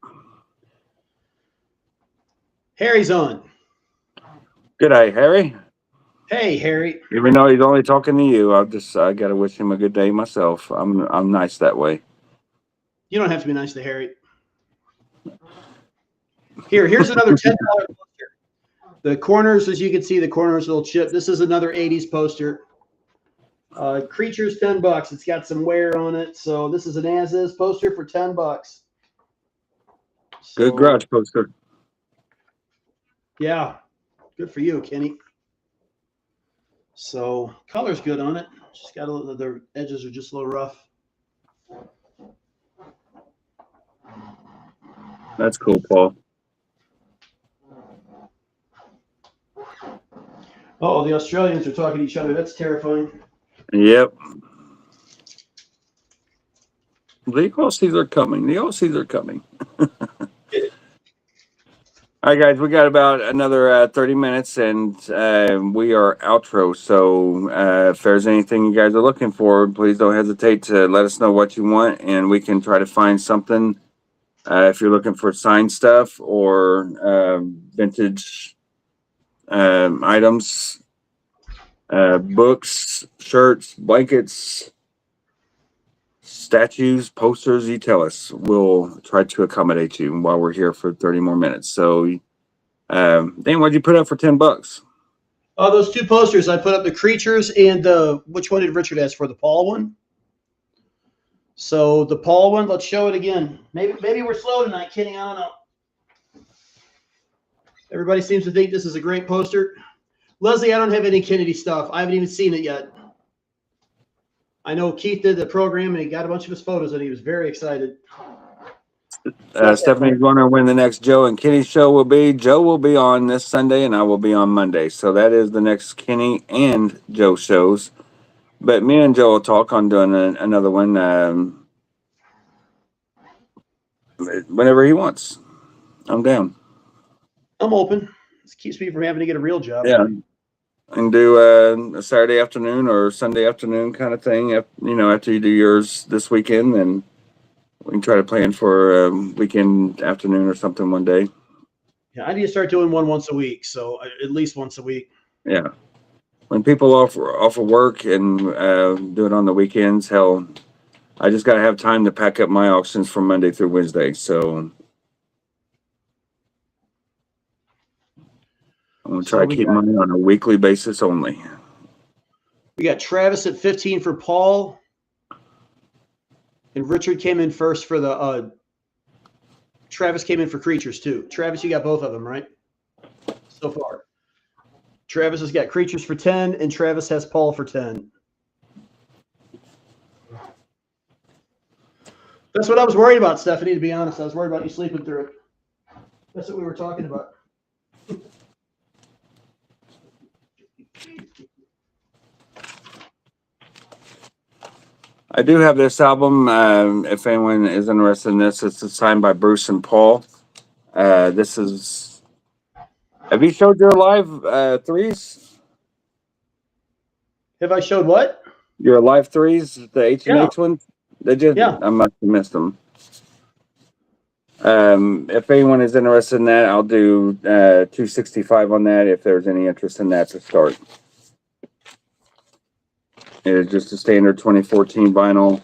Harry's on. Good day, Harry. Hey, Harry. Even though he's only talking to you, I gotta wish him a good day myself. I'm nice that way. You don't have to be nice to Harry. Here's another $10 poster. The corners, as you can see, the corners will chip. This is another 80s poster. Creatures, $10. It's got some wear on it, so this is an as-is poster for $10. So, Good garage poster. yeah, good for you, Kenny. So color's good on it. Just got the edges are just a little rough. That's cool, Paul. Oh, the Australians are talking to each other. That's terrifying. Yep. The Aussies are coming. The Aussies are coming. All right, guys, we got about another 30 minutes, and we are outro. So if there's anything you guys are looking for, please don't hesitate to let us know what you want, and we can try to find something. If you're looking for signed stuff or vintage items, books, shirts, blankets, statues, posters, you tell us. We'll try to accommodate you while we're here for 30 more minutes. So, Dan, what'd you put up for $10? Oh, those two posters. I put up the creatures and which one did Richard ask for? The Paul one? So the Paul one, let's show it again. Maybe we're slow tonight, Kenny. I don't know. Everybody seems to think this is a great poster. Leslie, I don't have any Kennedy stuff. I haven't even seen it yet. I know Keith did the program and he got a bunch of his photos and he was very excited. Stephanie's wondering when the next Joe and Kenny show will be. Joe will be on this Sunday and I will be on Monday. So that is the next Kenny and Joe shows. But me and Joe will talk on doing another one whenever he wants. I'm down. I'm open. This keeps me from having to get a real job. Yeah. And do a Saturday afternoon or Sunday afternoon kind of thing. After you do yours this weekend, then we can try to plan for a weekend afternoon or something one day. Yeah, I need to start doing one once a week. So at least once a week. Yeah. When people offer work and do it on the weekends, hell, I just got to have time to pack up my auctions from Monday through Wednesday. So I'm going to try to keep mine on a weekly basis only. We got Travis at 15 for Paul. And Richard came in first for the Travis came in for creatures too. Travis, you got both of them, right? So far. Travis has got creatures for 10 and Travis has Paul for 10. That's what I was worried about, Stephanie, to be honest. I was worried about you sleeping through it. That's what we were talking about. I do have this album. If anyone is interested in this, it's signed by Bruce and Paul. This is. Have you showed your live threes? Have I showed what? Your live threes, the H&H ones? They just. Yeah. I must have missed them. If anyone is interested in that, I'll do $265 on that. If there's any interest in that to start. It is just a standard 2014 vinyl.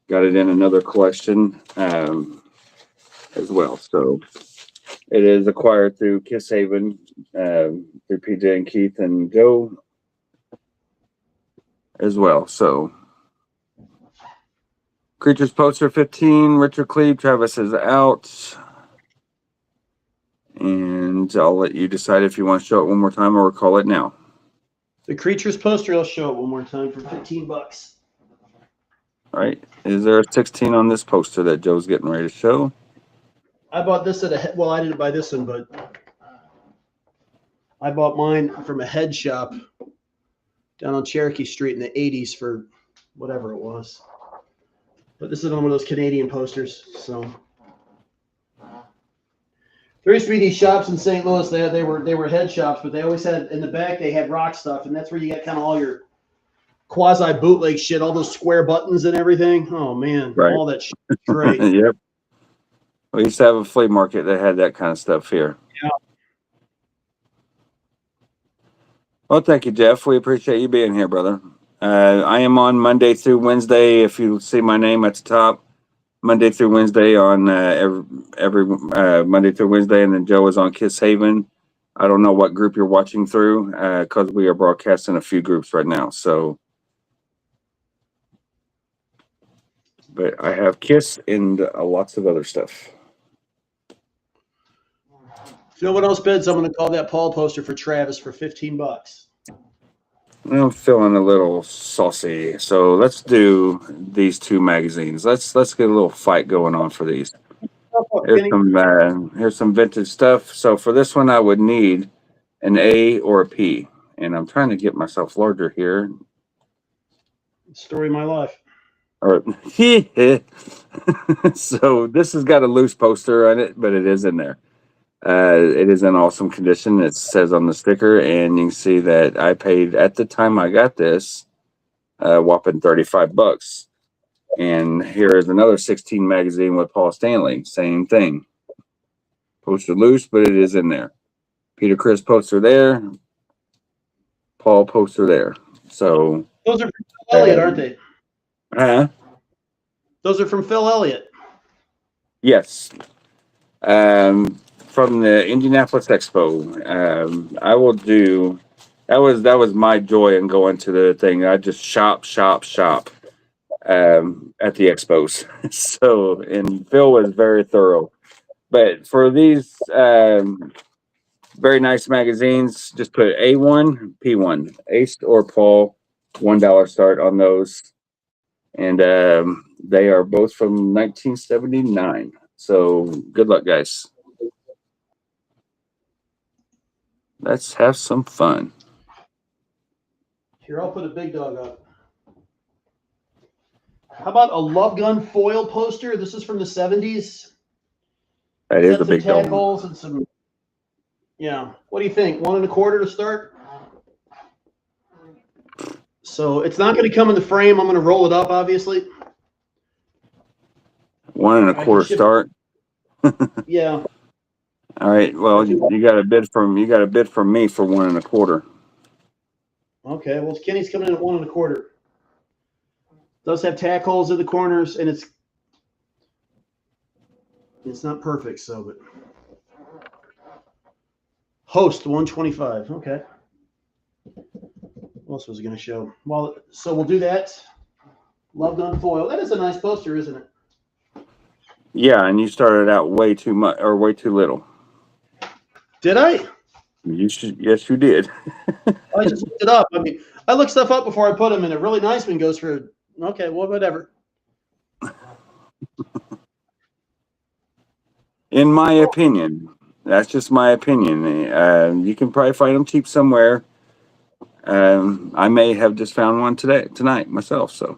Got it in another collection as well. So it is acquired through Kiss Haven, through PJ and Keith and Joe as well. So Creatures poster 15, Richard Cleve, Travis is out. And I'll let you decide if you want to show it one more time or call it now. The Creatures poster, I'll show it one more time for $15. All right. Is there a 16 on this poster that Joe's getting ready to show? I bought this at well, I didn't buy this one, but I bought mine from a head shop down on Cherokee Street in the 80s for whatever it was. But this is on one of those Canadian posters. So there used to be these shops in St. Louis. They were head shops, but they always had in the back they had rock stuff, and that's where you get kind of all your quasi bootleg shit, all those square buttons and everything. Oh man, right. All that shit. Great. Yep. We used to have a flea market that had that kind of stuff here. Yeah. Well, thank you, Jeff. We appreciate you being here, brother. I am on Monday through Wednesday. If you see my name at the top, Monday through Wednesday on every Monday through Wednesday, and then Joe is on Kiss Haven. I don't know what group you're watching through because we are broadcasting a few groups right now. So, but I have Kiss and lots of other stuff. If no one else bids, I'm going to call that Paul poster for Travis for $15. I'm feeling a little saucy, so let's do these two magazines. Let's get a little fight going on for these. Here's some vintage stuff. So for this one, I would need an A or a P, and I'm trying to get myself larger here. Story of my life. Or so this has got a loose poster on it, but it is in there. It is in awesome condition. It says on the sticker, and you can see that I paid at the time I got this whopping $35. And here is another 16 magazine with Paul Stanley. Same thing. Poster loose, but it is in there. Peter Criss poster there. Paul poster there. So those are from Phil Elliott, aren't they? Huh? Those are from Phil Elliott. Yes. From the Indianapolis Expo. I will do. That was my joy in going to the thing. I just shop at the expos. So, and Phil was very thorough. But for these very nice magazines, just put A1, P1, Ace or Paul, $1 start on those. And they are both from 1979. So good luck, guys. Let's have some fun. Here, I'll put a big dog up. How about a Love Gun foil poster? This is from the 70s. That is a big tag dog. holes and some. Yeah. What do you think? 1 1/4 to start? So it's not going to come in the frame. I'm going to roll it up, obviously. 1 1/4 start. Yeah. All right. Well, you got a bid from me for 1 1/4. Okay. Well, Kenny's coming in at 1 1/4. Does have tack holes in the corners, and it's not perfect. So, but host 125. Okay. What else was I going to show? Well, so we'll do that. Love Gun foil. That is a nice poster, isn't it? Yeah, and you started out way too much or way too little. Did I? You should. Yes, you did. I just looked it up. I mean, I look stuff up before I put them in. A really nice one goes for, okay, well, whatever. In my opinion, that's just my opinion. You can probably find them cheap somewhere. I may have just found one tonight myself. So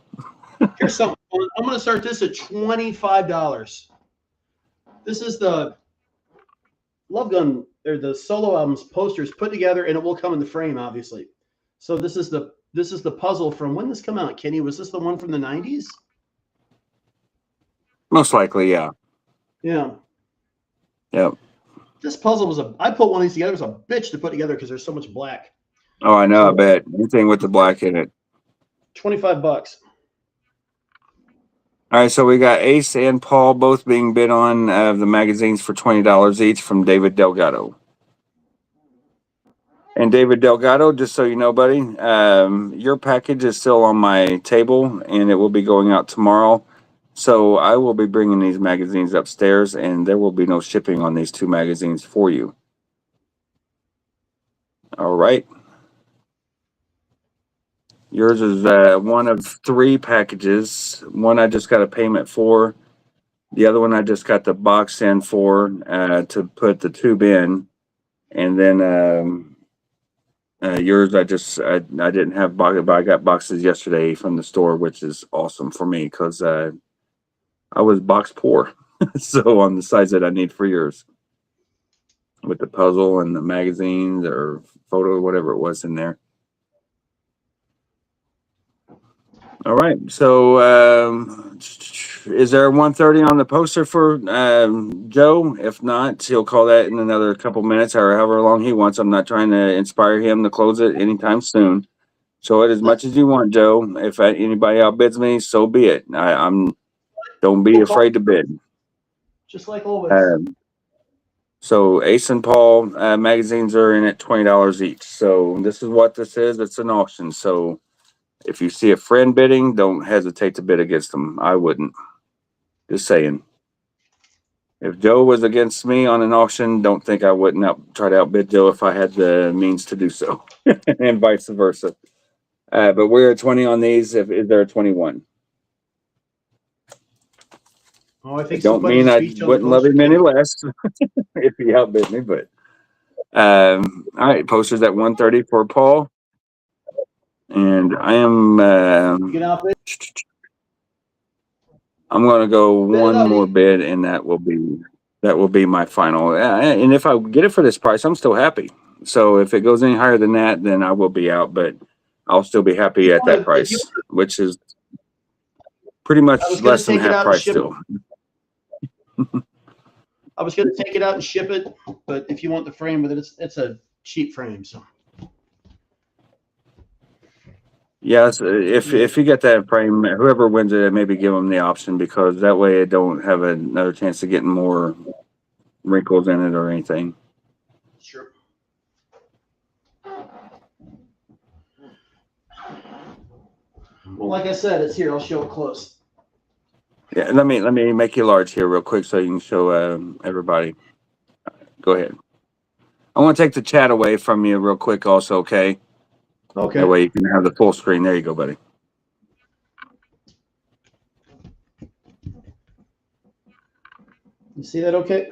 Here's something. I'm going to start this at $25. This is the Love Gun or the solo albums posters put together, and it will come in the frame, obviously. So this is the puzzle from when did this come out, Kenny? Was this the one from the 90s? most likely, yeah. Yeah. Yep. This puzzle was I put one of these together. It was a bitch to put together because there's so much black. Oh, I know. I bet anything with the black in it. $25. All right, so we got Ace and Paul both being bid on the magazines for $20 each from David Delgado. And David Delgado, just so you know, buddy, your package is still on my table, and it will be going out tomorrow. So I will be bringing these magazines upstairs, and there will be no shipping on these two magazines for you. All right. Yours is one of 3 packages. One I just got a payment for. The other one I just got the box in for to put the tube in. And then yours I didn't have boxes, but I got boxes yesterday from the store, which is awesome for me because I was box poor. So on the size that I need for yours. With the puzzle and the magazines or photo, whatever it was in there. All right. So, is there 1:30 on the poster for Joe? If not, he'll call that in another couple minutes or however long he wants. I'm not trying to inspire him to close it anytime soon. Show it as much as you want, Joe. If anybody outbids me, so be it. I'm don't be We'll call afraid to bid. just like always. Um, so Ace and Paul magazines are in at $20 each. So this is what this is. It's an auction. So if you see a friend bidding, don't hesitate to bid against them. I wouldn't. Just saying. If Joe was against me on an auction, don't think I wouldn't try to outbid Joe if I had the means to do so, and vice versa. But we're at 20 on these. Is there a 21? Oh, I I think don't somebody's mean I speech on the wouldn't love poster him came any up. less if he outbid me. But all right, posters at 1:30 for Paul, and I am. Get out there. I'm going to go Bid it one out. more bid, and that will be my final. And if I get it for this price, I'm still happy. So if it goes any higher than that, then I will be out. But I'll still be happy at that If you, price, which is pretty I much was going to less than take it half out and price ship it. still. I was going to take it out and ship it, but if you want the frame with it, it's a cheap frame. So Yes, if you get that frame, whoever wins it, maybe give them the option because that way it don't have another chance of getting more wrinkles in it or anything. sure. Well, like I said, it's here. I'll show it close. Yeah, let me make you large here real quick so you can show everybody. Go ahead. I want to take the chat away from you real quick, also. Okay, that Okay. way you can have the full screen. There you go, buddy. You see that? Okay.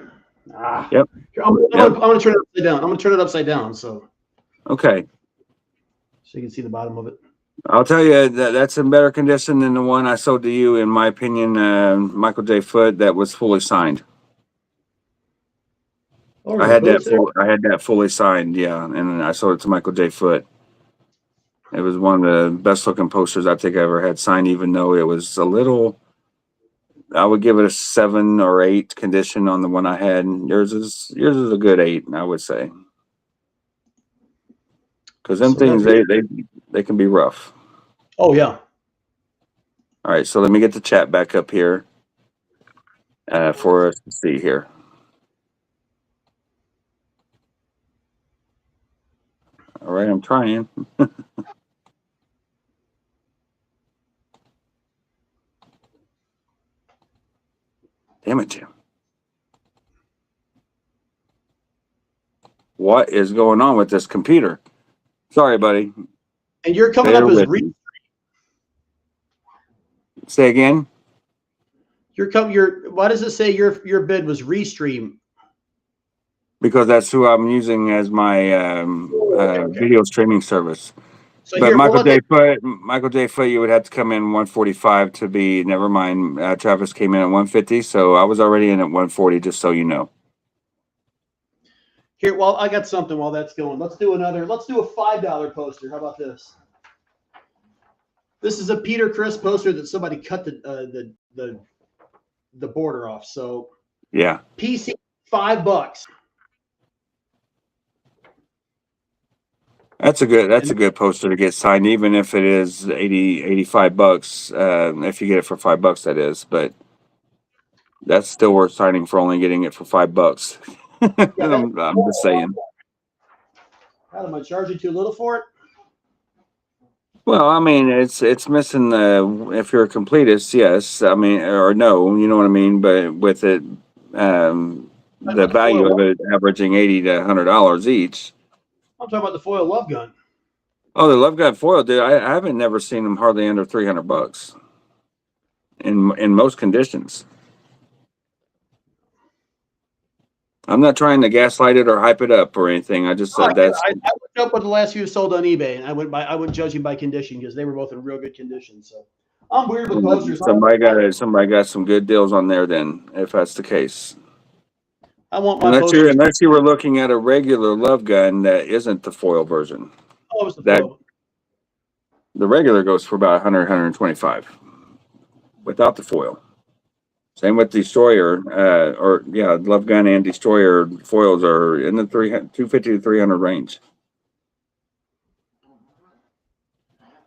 Ah. Yep. Here, I'm going to turn it upside down. I'm going to turn it upside down so Okay. you can see the bottom of it. I'll tell you that's in better condition than the one I sold to you, in my opinion. Michael J. Foot, that was fully signed. Oh, I the had that boots there? I had that fully signed, yeah, and I sold it to Michael J. Foot. It was one of the best looking posters I think I ever had signed, even though it was a little. I would give it a 7 or 8 condition on the one I had. Yours is a good 8, I would say, because them So that things they can be rough. Oh yeah. All right, so let me get the chat back up here for us to see here. All right, I'm trying. Damn it, Jim. What is going on with this computer? Sorry, buddy. And you're coming Bear up as with me. Say again? why does it say your bid was restream? Because that's who I'm using as my Okay. video streaming service. So But here, we'll let Michael J. Foot, you would have to come in 145 to be. Never mind. Travis came in at 150, so I was already in at 140. Just so you know. here, well, I got something while that's going. Let's do a $5 poster. How about this? This is a Peter Chris poster that somebody cut the border off. So Yeah. PC $5. That's a good poster to get signed, even if it is 85 bucks. If you get it for $5, that is, but that's still worth signing for only getting it for $5. Yeah, I'm just saying. How am I charging too little for it? Well, I mean, it's missing the, if you're a completist, yes. I mean, or no, you know what I mean. But with it, the value of it averaging $80 to $100 each. I'm talking about the foil love gun. Oh, the Love Gun foil, dude! I haven't never seen them hardly under $300 in most conditions. I'm not trying to gaslight it or hype it up or anything. I just said that's. I looked up what the last few sold on eBay, and I wouldn't judge him by condition because they were both in real good condition. So I'm weird with posters. Somebody got some good deals on there. Then, if that's the case, I want my posters. unless you were looking at a regular Love Gun that isn't the foil version. Oh, it was the That foil. The regular goes for about 100, 125 without the foil. Same with Destroyer, Love Gun and Destroyer foils are in the 250 to 300 range.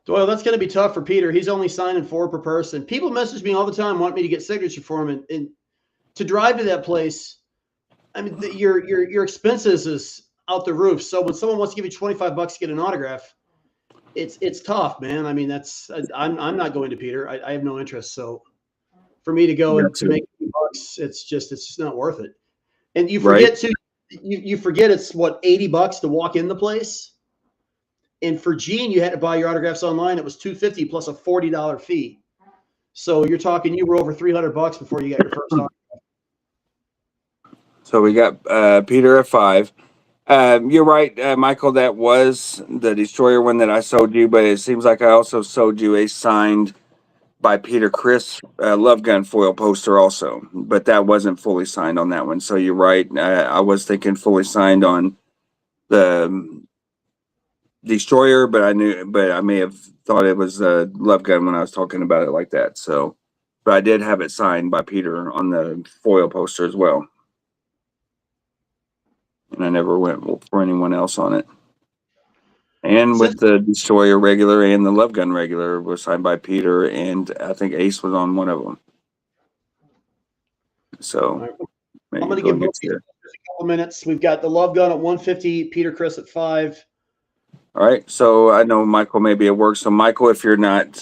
Well, that's going to be tough for Peter. He's only signing 4 per person. People message me all the time, want me to get signature for him, and to drive to that place. I mean, your expenses is out the roof. So when someone wants to give you $25 to get an autograph, it's tough, man. I mean, I'm not going to Peter. I have no interest. So for me to go and to make $2, it's just not worth it. And you Right. forget you forget it's what, $80 to walk in the place. And for Gene, you had to buy your autographs online. It was $250 plus a $40 fee. So you're talking, you were over $300 before you got your first autograph. So we got Peter at 5. You're right, Michael. That was the Destroyer one that I sold you, but it seems like I also sold you a signed by Peter Chris Love Gun foil poster also, but that wasn't fully signed on that one. So you're right. I was thinking fully signed on the Destroyer, but I may have thought it was a Love Gun when I was talking about it like that. So, but I did have it signed by Peter on the foil poster as well. And I never went for anyone else on it. And with the Destroyer regular and the Love Gun regular was signed by Peter, and I think Ace was on one of them. So I'm going to give both these a couple minutes. We've got the Love Gun at 150, Peter Chris at 5. All right. So I know Michael may be at work. So Michael, if you're not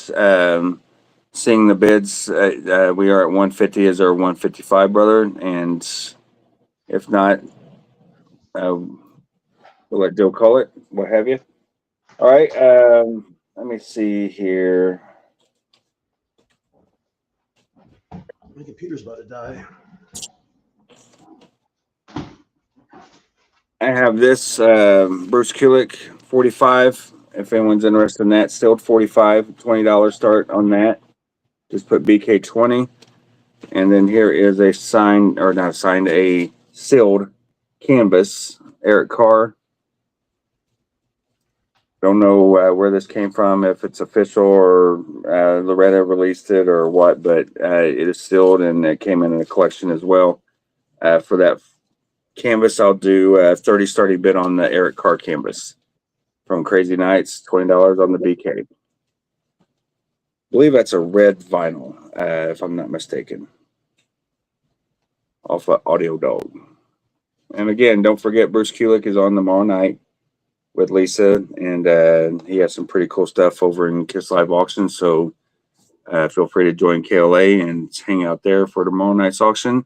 seeing the bids, we are at 150 as our 155 brother, and if not, we'll let Joe call it. What have you? All right. Let me see here. My computer's about to die. I have this Bruce Kulick 45. If anyone's interested in that, still 45, $20 start on that. Just put BK 20. And then here is a signed, or not signed, a sealed canvas, Eric Carr. Don't know where this came from, if it's official or Loretta released it or what, but it is sealed and it came in a collection as well. For that canvas, I'll do 30 starting bid on the Eric Carr canvas from Crazy Nights, $20 on the BK. I believe that's a red vinyl, if I'm not mistaken, off of Audio Dog. And again, don't forget Bruce Kulick is on tomorrow night with Lisa, and he has some pretty cool stuff over in Kiss Live Auction. So feel free to join KLA and hang out there for tomorrow night's auction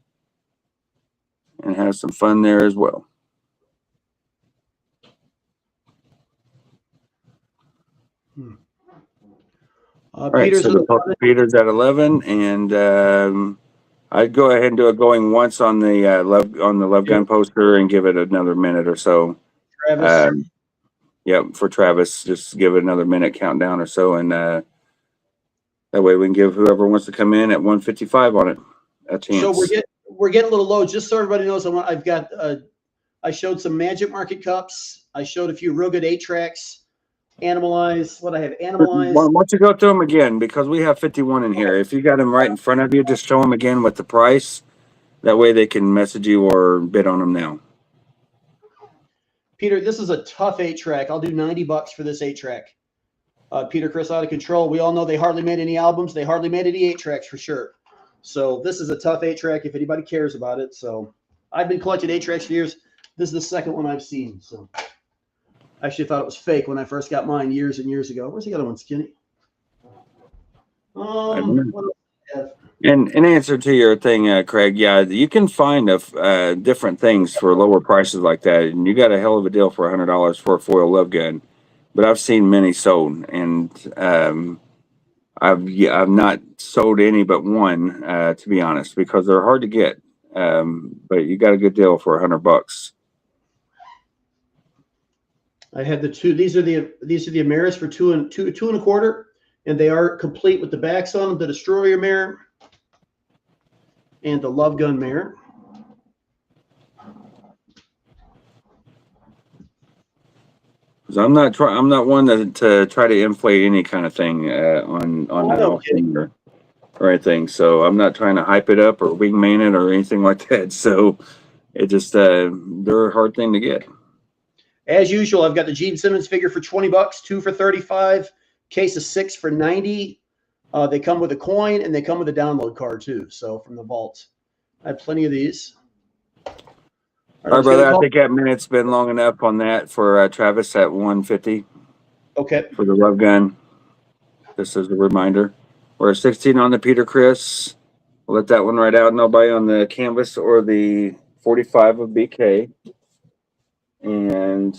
and have some fun there as well. All right, Peter's, so Peter's at 11, and I'd go ahead and do a going once on the Love Gun poster and give it another minute or so. Travis. Yep, for Travis, just give it another minute countdown or so, and that way we can give whoever wants to come in at 155 on it a chance. So we're getting a little low. Just so everybody knows, I showed some Magic Market cups. I showed a few real good 8-tracks. Animalize. What I have Animalize. Why don't you go through them again, because we have 51 in here. If you got them right in front of you, just show them again with the price. That way they can message you or bid on them now. Peter, this is a tough 8-track. I'll do $90 for this 8-track. Peter Chris Out of Control. We all know they hardly made any albums. They hardly made any 8-tracks for sure. So this is a tough 8-track if anybody cares about it. So I've been collecting 8-tracks for years. This is the second one I've seen. So I actually thought it was fake when I first got mine years and years ago. Where's the other one, Skinny? What else do I have? And in answer to your thing, Craig, yeah, you can find different things for lower prices like that, and you got a hell of a deal for $100 for a foil Love Gun. But I've seen many sold, and I've not sold any but one, to be honest, because they're hard to get. But you got a good deal for $100. I had the two. These are the Ameris for two and a quarter, and they are complete with the backs on them. The Destroyer mirror and the Love Gun mirror. 'Cause I'm not one to try to inflate any kind of thing on I an don't kidding. auction or anything. So I'm not trying to hype it up or wingman it or anything like that. So it just they're a hard thing to get. As usual, I've got the Gene Simmons figure for 20 bucks, 2 for 35, case of 6 for 90. They come with a coin and they come with a download card too. So from the vault, I have plenty of these. All right, brother. I think that minute's been long enough on that for Travis at 150 Okay. for the love gun. Just as a reminder, we're 16 on the Peter Chris. We'll let that one right out. Nobody on the canvas or the 45 of BK. And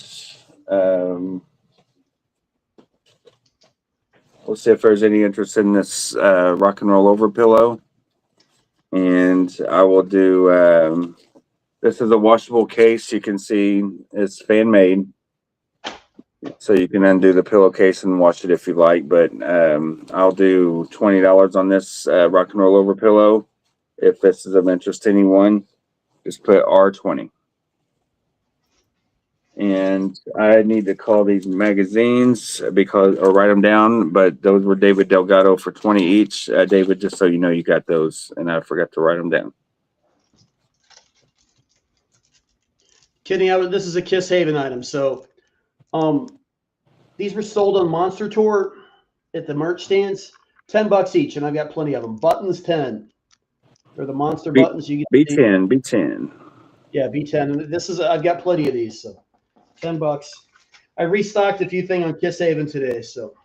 we'll see if there's any interest in this rock and roll over pillow. And I will do. This is a washable case. You can see it's fan made, so you can undo the pillowcase and wash it if you like. But I'll do $20 on this rock and roll over pillow. If this is of interest to anyone, just put R20. And I need to call these magazines or write them down. But those were David Delgado for 20 each. David, just so you know, you got those, and I forgot to write them down. Kidding. This is a Kiss Haven item. So these were sold on Monster Tour at the merch stands. $10 each, and I've got plenty of them. Buttons 10. They're the monster buttons. You get B10, B10. Yeah, B10. This is I've got plenty of these. So $10. I restocked a few things on Kiss Haven today. So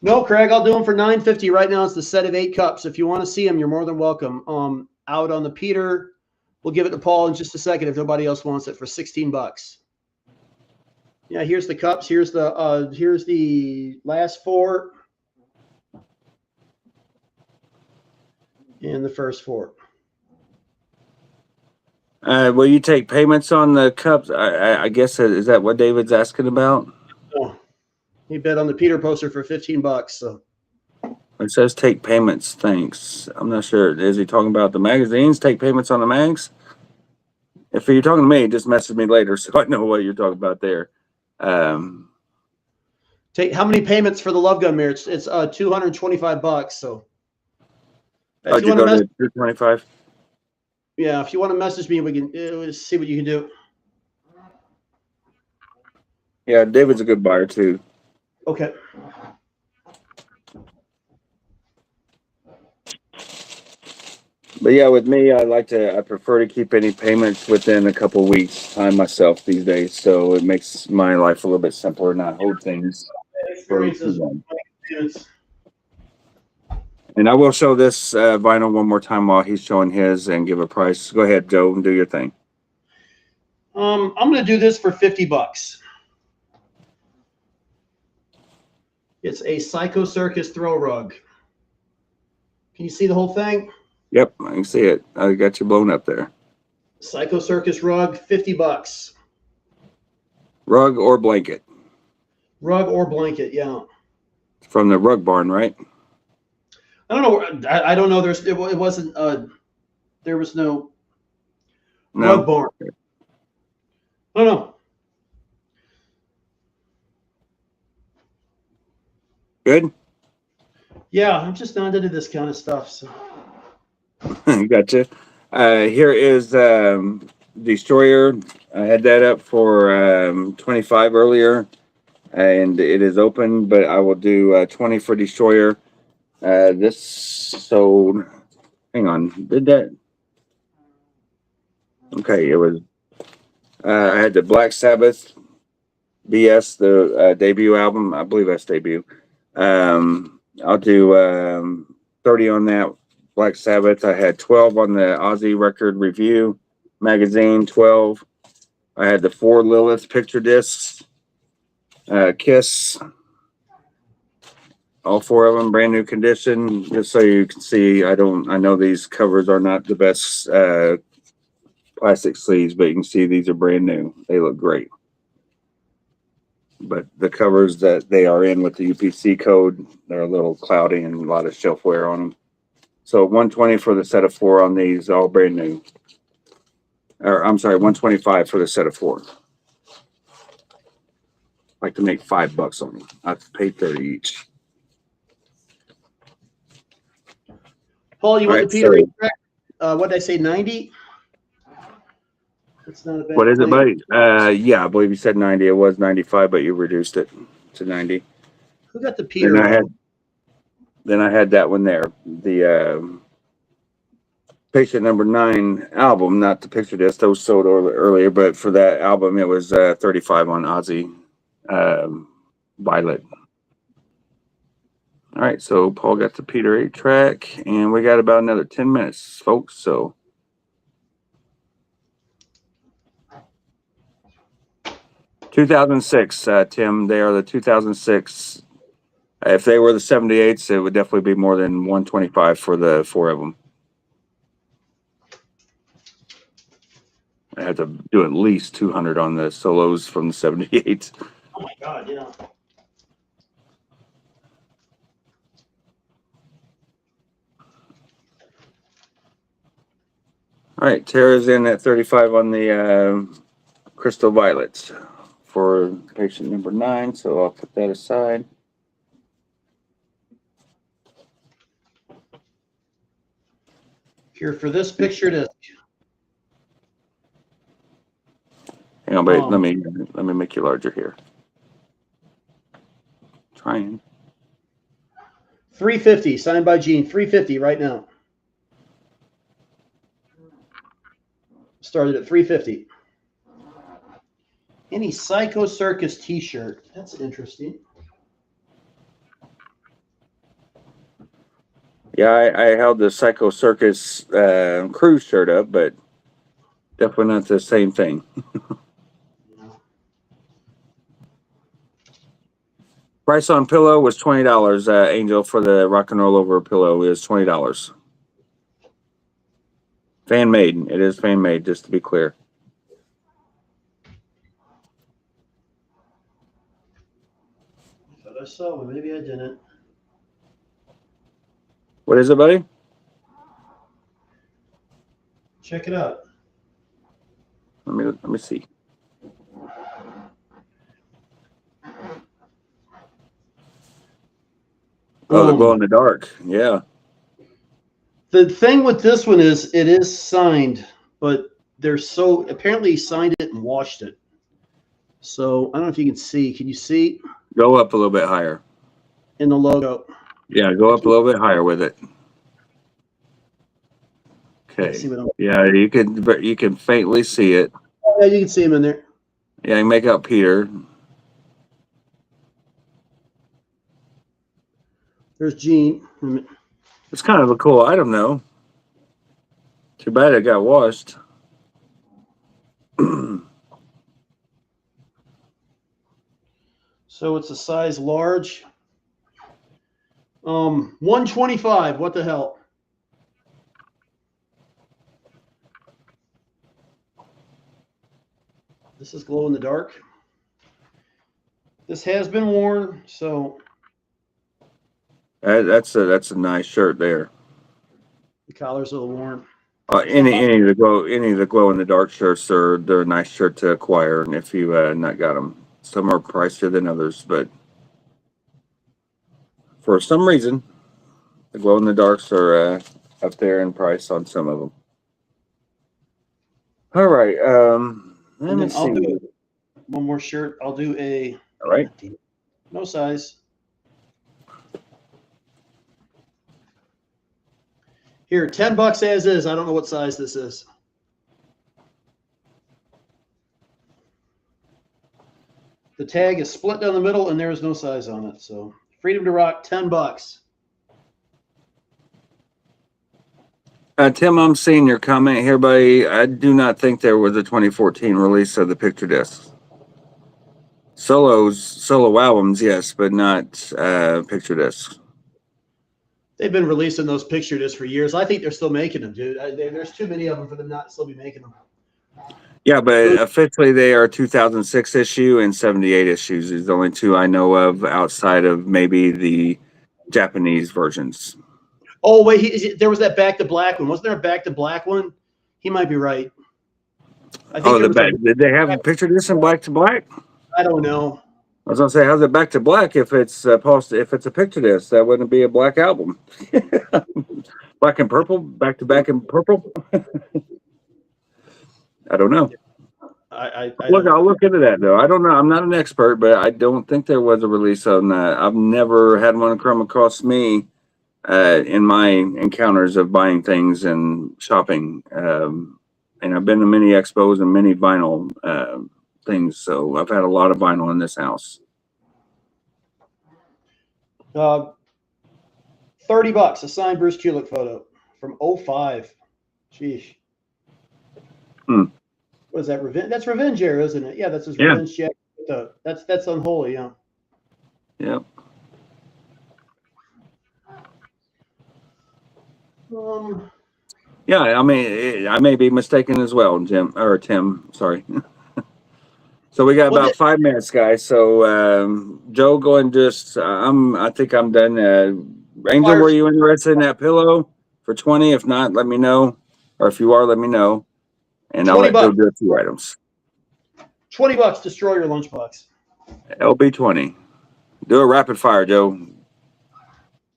no, Craig, I'll do them for $9.50 right now. It's the set of 8 cups. If you want to see them, you're more than welcome. Out on the Peter. We'll give it to Paul in just a second if nobody else wants it for $16. Yeah, here's the cups. Here's the last 4 and the first 4. Will you take payments on the cups? I guess is that what David's asking about? Oh, he bid on the Peter poster for $15. So it says take payments. Thanks. I'm not sure. Is he talking about the magazines? Take payments on the mags? If you're talking to me, just message me later so I know what you're talking about there. Take how many payments for the Love Gun mirror? It's $225. So if you go to 225. Yeah, if you want to message me, we can see what you can do. Yeah, David's a good buyer too. Okay. But yeah, with me, I prefer to keep any payments within a couple weeks time myself these days. So it makes my life a little bit simpler and I hold things for too long. And I will show this vinyl one more time while he's showing his and give a price. Go ahead, Joe, and do your thing. I'm going to do this for $50. It's a Psycho Circus throw rug. Can you see the whole thing? Yep, I can see it. I got you blown up there. Psycho Circus rug, $50. Rug or blanket? Rug or blanket, yeah. From the Rug Barn, right? I don't know. I don't know. It wasn't. There was no Rug Barn. I don't know. Good. Yeah, I'm just not into this kind of stuff. So. Gotcha. Here is Destroyer. I had that up for 25 earlier, and it is open. But I will do 20 for Destroyer. This sold. Hang on. Did that? Okay, it was. I had the Black Sabbath BS, the debut album. I believe that's debut. I'll do 30 on that. Black Sabbath. I had 12 on the Ozzy Record Review magazine. 12. I had the 4 Lilith picture discs. Kiss. All 4 of them brand new condition. Just so you can see, I know these covers are not the best plastic sleeves, but you can see these are brand new. They look great. But the covers that they are in with the UPC code, they're a little cloudy and a lot of shelf wear on them. So 120 for the set of 4 on these, all brand new. Or I'm sorry, 125 for the set of 4. like to make $5 on them. I pay 30 each. Paul, you All want right, the Peter so- 8 track? What did I say, 90? That's not a bad What is it, claim. buddy? Yeah, I believe you said 90. It was 95, but you reduced it to 90. Who got the Peter? Then I had that one there. The Patient Number 9 album, not the picture disc. Those sold earlier, but for that album, it was 35 on Aussie Violet. All right, so Paul got the Peter 8 track, and we got about another 10 minutes, folks. So 2006, Tim, they are the 2006. If they were the 78s, it would definitely be more than 125 for the 4 of them. I had to do at least 200 on the solos from the 78s. Oh my God, yeah. All right, Tara's in at 35 on the Crystal Violets for Patient Number 9, so I'll put that aside. Here for this picture disc. Hang on, but let me make you larger here. Trying. 350, signed by Gene. 350 right now. Started at 350. Any Psycho Circus t-shirt. That's interesting. Yeah, I held the Psycho Circus cruise shirt up, but definitely not the same thing. Price on pillow was $20. Angel, for the rock and roll over pillow is $20. Fan made. It is fan made, just to be clear. I thought I saw one. Maybe I didn't. What is it, buddy? Check it out. Let me see. Oh, the glow in the dark. Yeah. The thing with this one is it is signed, but they're so apparently he signed it and washed it. So I don't know if you can see. Can you see Go up a little bit higher. in the logo? Yeah, go up a little bit higher with it. Okay. See what I'm, Yeah, you can faintly see it. yeah, you can see him in there. Yeah, you make out Peter. There's Gene. It's kind of a cool item, though. Too bad it got washed. So it's a size large. 125. What the hell? This is glow in the dark. This has been worn, so That's a nice shirt there. the collar's a little worn. Any of the glow in the dark shirts they're a nice shirt to acquire, and if you not got them, some are pricier than others, but for some reason, the glow in the darks are up there in price on some of them. All right, let me I'll see. do one more shirt. I'll do a All right, no size. Here, $10 as is. I don't know what size this is. The tag is split down the middle, and there is no size on it. So, Freedom to Rock, $10. Tim, I'm seeing your comment here, buddy. I do not think there was a 2014 release of the picture disc. Solo albums, yes, but not picture discs. They've been releasing those picture discs for years. I think they're still making them, dude. There's too many of them for them not to still be making them. Yeah, but officially they are 2006 issue and 78 issues is the only two I know of outside of maybe the Japanese versions. Oh, wait, there was that Back to Black one. Wasn't there a Back to Black one? He might be right. I think Did they have a picture disc in black to black? I don't know. I was gonna say, how's it back to black if it's if it's a picture disc? That wouldn't be a black album. Black and purple, back to back in purple. I don't know. I Look, don't. I'll look into that though. I don't know. I'm not an expert, but I don't think there was a release on that. I've never had one come across me in my encounters of buying things and shopping. And I've been to many expos and many vinyl things, so I've had a lot of vinyl in this house. $30, a signed Bruce Kulick photo from 05. Sheesh. Hmm. What is that? Revenge? That's Revenge era, isn't it? Yeah, that's his Yeah. Revenge jacket. That's unholy, yeah. Yep. Yeah, I mean, I may be mistaken as well, Jim or Tim. Sorry. So we got about 5 minutes, guys. So Joe, go and just I think I'm done. Angel, were you interested in that pillow for 20? If not, let me know. Or if you are, let me know. And I'll let Joe do a few items. $20, destroy your lunchbox. LB 20. Do a rapid fire, Joe.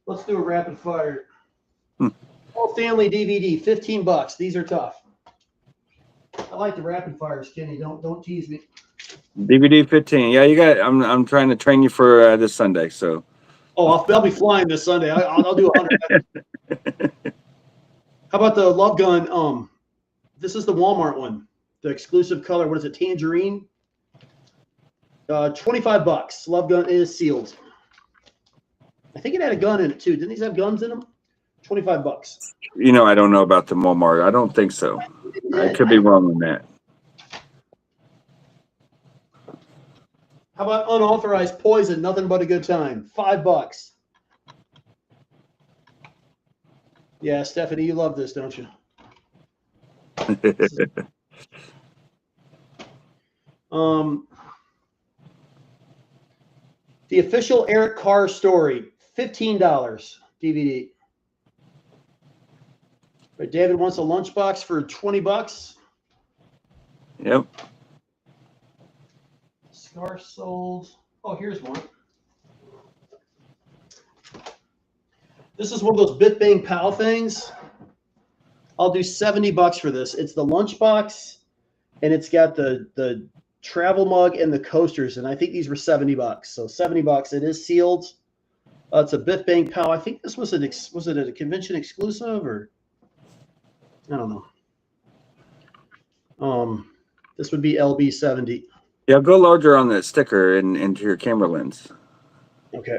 Let's do a rapid fire. All family DVD, $15. These are tough. I like the rapid fires, Kenny. Don't tease me. DVD 15. Yeah, you got. I'm trying to train you for this Sunday. So. Oh, I'll be flying this Sunday. I'll do 100. How about the Love Gun? This is the Walmart one. The exclusive color. What is it? Tangerine. $25. Love Gun is sealed. I think it had a gun in it too. Didn't these have guns in them? $25. You know, I don't know about the Walmart. I don't think so. I could be wrong on that. How about unauthorized poison? Nothing but a good time. $5. Yeah, Stephanie, you love this, don't you? The official Eric Carr story, $15 DVD. Right, David wants a lunchbox for $20. Yep. Scarf sold. Oh, here's one. This is one of those Bit Bang Pow things. I'll do $70 for this. It's the lunchbox, and it's got the travel mug and the coasters, and I think these were $70. So $70. It is sealed. It's a Bit Bang Pow. I think this was it a convention exclusive or I don't know. This would be LB 70. Yeah, go larger on the sticker and into your camera lens. Okay.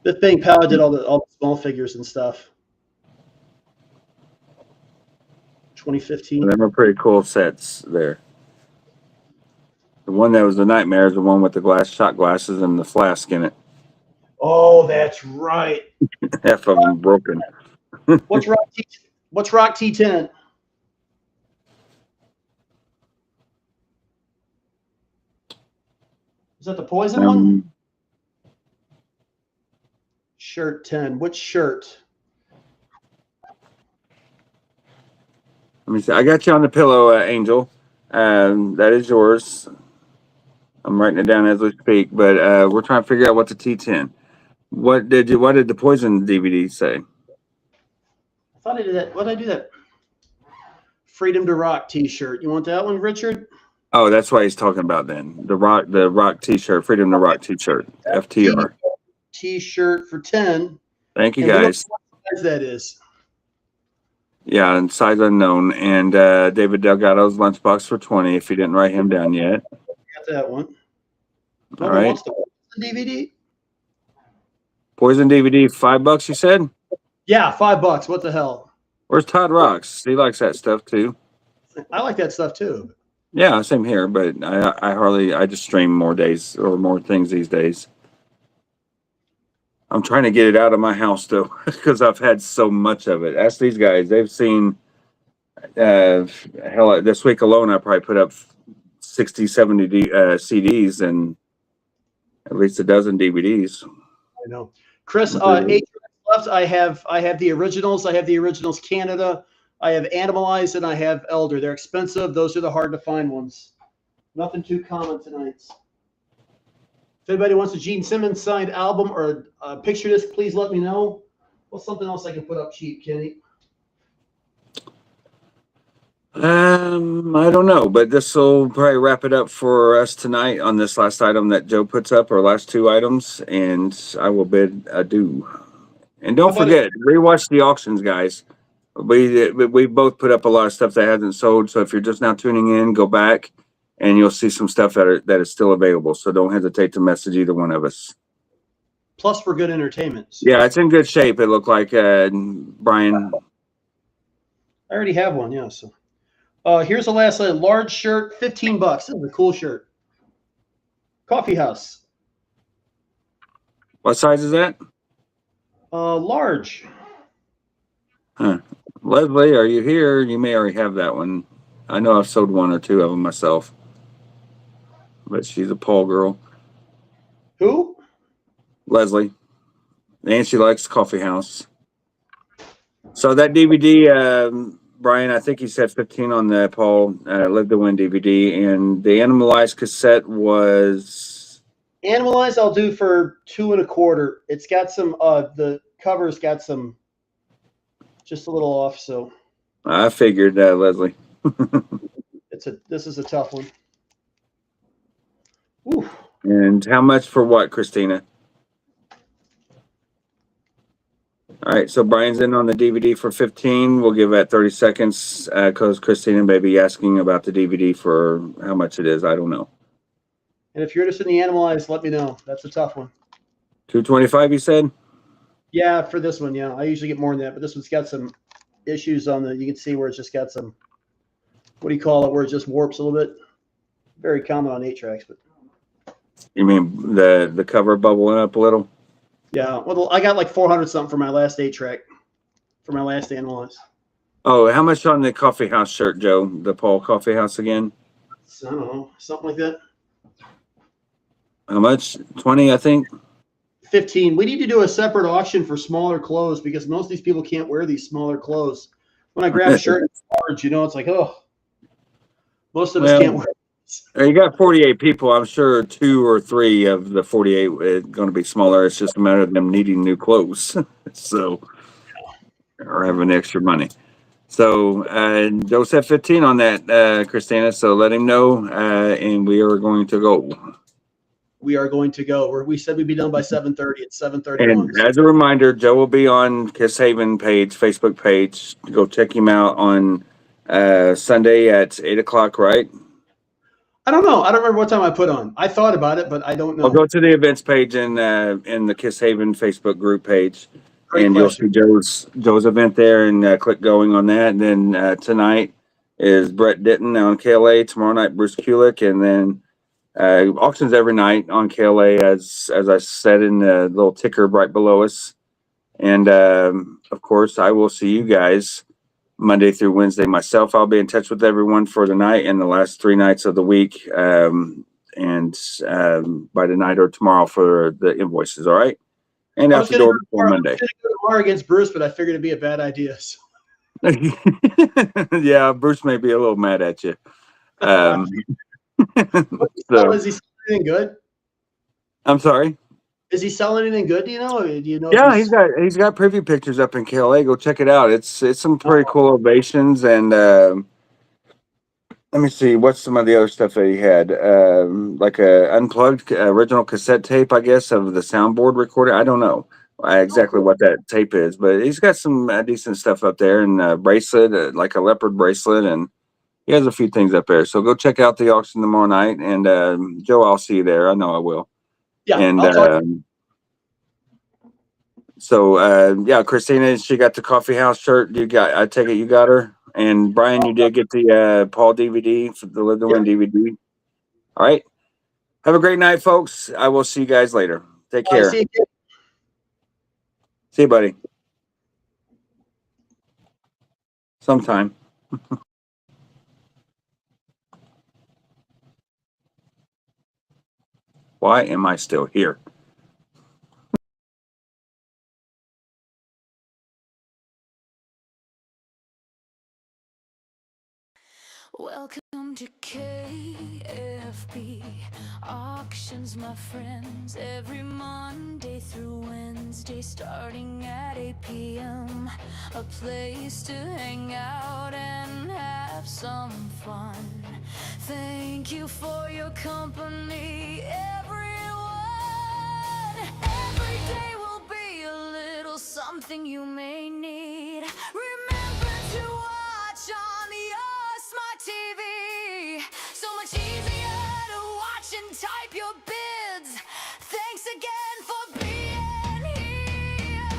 Bit Bang Pow did all the small figures and stuff. 2015. Them are pretty cool sets there. The one that was the nightmare is the one with the shot glasses and the flask in it. Oh, that's right. Half of them broken. What's Rock T10? Is that the poison one? Shirt 10. Which shirt? Let me see. I got you on the pillow, Angel. That is yours. I'm writing it down as we speak, but we're trying to figure out what the T10. What did the poison DVD say? I thought I did that. What did I do that? Freedom to Rock T-shirt. You want that one, Richard? Oh, that's what he's talking about then. The rock T-shirt, Freedom to Rock T-shirt, FTR. T-shirt for 10. Thank you, guys. What size that is? Yeah, and size unknown. And David Delgado's lunchbox for 20. If you didn't write him down yet. Got that one. All right. What's the DVD? Poison DVD, $5. You said? Yeah, $5. What the hell? Where's Todd Rocks? He likes that stuff too. I like that stuff too. Yeah, same here. But I just stream more days or more things these days. I'm trying to get it out of my house though, because I've had so much of it. Ask these guys; they've seen. Hell, this week alone, I probably put up 60, 70 CDs and at least a dozen DVDs. I know, Chris. 8 left. I have the originals. I have the originals Canada, I have Animalized and I have Elder. They're expensive. Those are the hard to find ones. Nothing too common tonight. If anybody wants a Gene Simmons signed album or a picture disc, please let me know. What's something else I can put up cheap, Kenny? I don't know, but this will probably wrap it up for us tonight on this last item that Joe puts up, or last two items, and I will bid adieu. And don't forget, rewatch the auctions, guys. We both put up a lot of stuff that hasn't sold, so if you're just now tuning in, go back and you'll see some stuff that is still available. So don't hesitate to message either one of us. Plus, for good entertainment. Yeah, it's in good shape. It looked like Brian. I already have one, yeah. So here's the last item. Large shirt, $15. This is a cool shirt. Coffee House. What size is that? Large. Huh. Leslie, are you here? You may already have that one. I know I've sold one or two of them myself, but she's a Paul girl. Who? Leslie. And she likes Coffee House. So that DVD, Brian, I think he said 15 on the Paul Live to Win DVD, and the Animalized cassette was Animalized. I'll do for $2.25. It's got some. The cover's got some. Just a little off. So. I figured, Leslie. This is a tough one. Ooh. And how much for what, Christina? All right, so Brian's in on the DVD for 15. We'll give that 30 seconds because Christina may be asking about the DVD for how much it is. I don't know. And if you're interested in the Animalized, let me know. That's a tough one. 225, you said? Yeah, for this one, yeah. I usually get more than that, but this one's got some issues on the. You can see where it's just got some. What do you call it? Where it just warps a little bit. Very common on 8-tracks, but. You mean the cover bubbling up a little? Yeah, well, I got like 400 something for my last 8-track, for my last Animalized. Oh, how much on the Coffee House shirt, Joe? The Paul Coffee House again? So, I don't know, something like that. How much? 20, I think. 15. We need to do a separate auction for smaller clothes because most of these people can't wear these smaller clothes. When I grab a shirt it's large, it's like, oh, most of us can't wear. You got 48 people. I'm sure 2 or 3 of the 48 are going to be smaller. It's just a matter of them needing new clothes. So, or having extra money. So, Joe said 15 on that, Christina. So let him know, and we are going to go. We are going to go. We said we'd be done by 7:30. It's 7:31. And as a reminder, Joe will be on Kiss Haven page, Facebook page. Go check him out on Sunday at 8 o'clock, right? I don't know. I don't remember what time I put on. I thought about it, but I don't know. I'll go to the events page in the Kiss Haven Facebook group page, Great and question. you'll see Joe's event there, and click going on that. And then tonight is Brett Denton on KLA. Tomorrow night, Bruce Kulick, and then auctions every night on KLA, as I said in the little ticker right below us. And of course, I will see you guys Monday through Wednesday. Myself, I'll be in touch with everyone for the night and the last 3 nights of the week, and by tonight or tomorrow for the invoices. All right, and out the door before Monday. I was going to go tomorrow against Bruce, but I figured it'd be a bad idea. So. Yeah, Bruce may be a little mad at you. So, is he selling anything good? I'm sorry. Is he selling anything good? Do you know? Yeah, he's got preview pictures up in KLA. Go check it out. It's some pretty cool ovations, and let me see what's some of the other stuff that he had. Like a unplugged original cassette tape, I guess, of the soundboard recording. I don't know exactly what that tape is, but he's got some decent stuff up there, and a bracelet, like a leopard bracelet, and he has a few things up there. So go check out the auction tomorrow night, and Joe, I'll see you there. I know I will. Yeah, and I'll talk. So yeah, Christina, she got the Coffee House shirt. I take it you got her. And Brian, you did get the Paul DVD for the Live to Win DVD. All right. Have a great night, folks. I will see you guys later. Take care. See you, buddy. Sometime. Why am I still here? Welcome to KFB auctions, my friends. Every Monday through Wednesday, starting at 8 p.m. A place to hang out and have some fun. Thank you for your company, everyone. Every day will be a little something you may need. Remember to watch on your smart TV. So much easier to watch and type your bids. Thanks again for being here,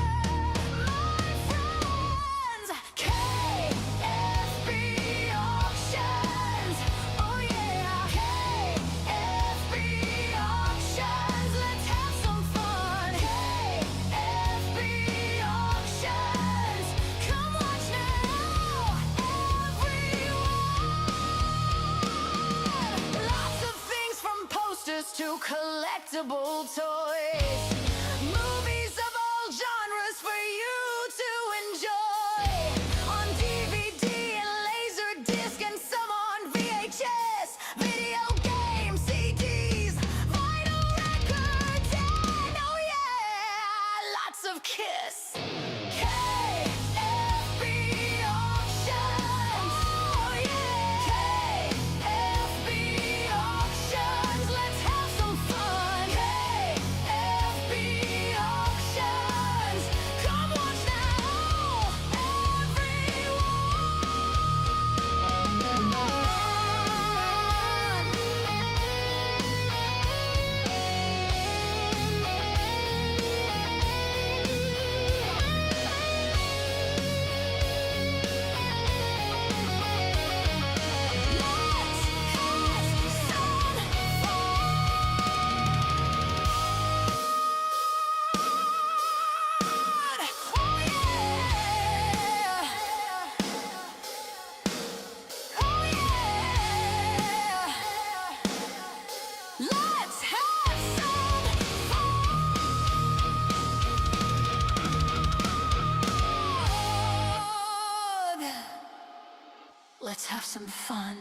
my friends. KFB Auctions. Oh yeah. KFB Auctions. Let's have some fun. KFB Auctions. Come watch now, everyone. Lots of things from posters to collectible toys. Movies of all genres for you to enjoy. On DVD and Laserdisc and some on VHS. Video games, CDs, vinyl records, and oh yeah, lots of Kiss. KFB Auctions. Oh yeah. KFB Auctions. Let's have some fun. KFB Auctions. Come watch now, let's have some fun. Let's have some fun.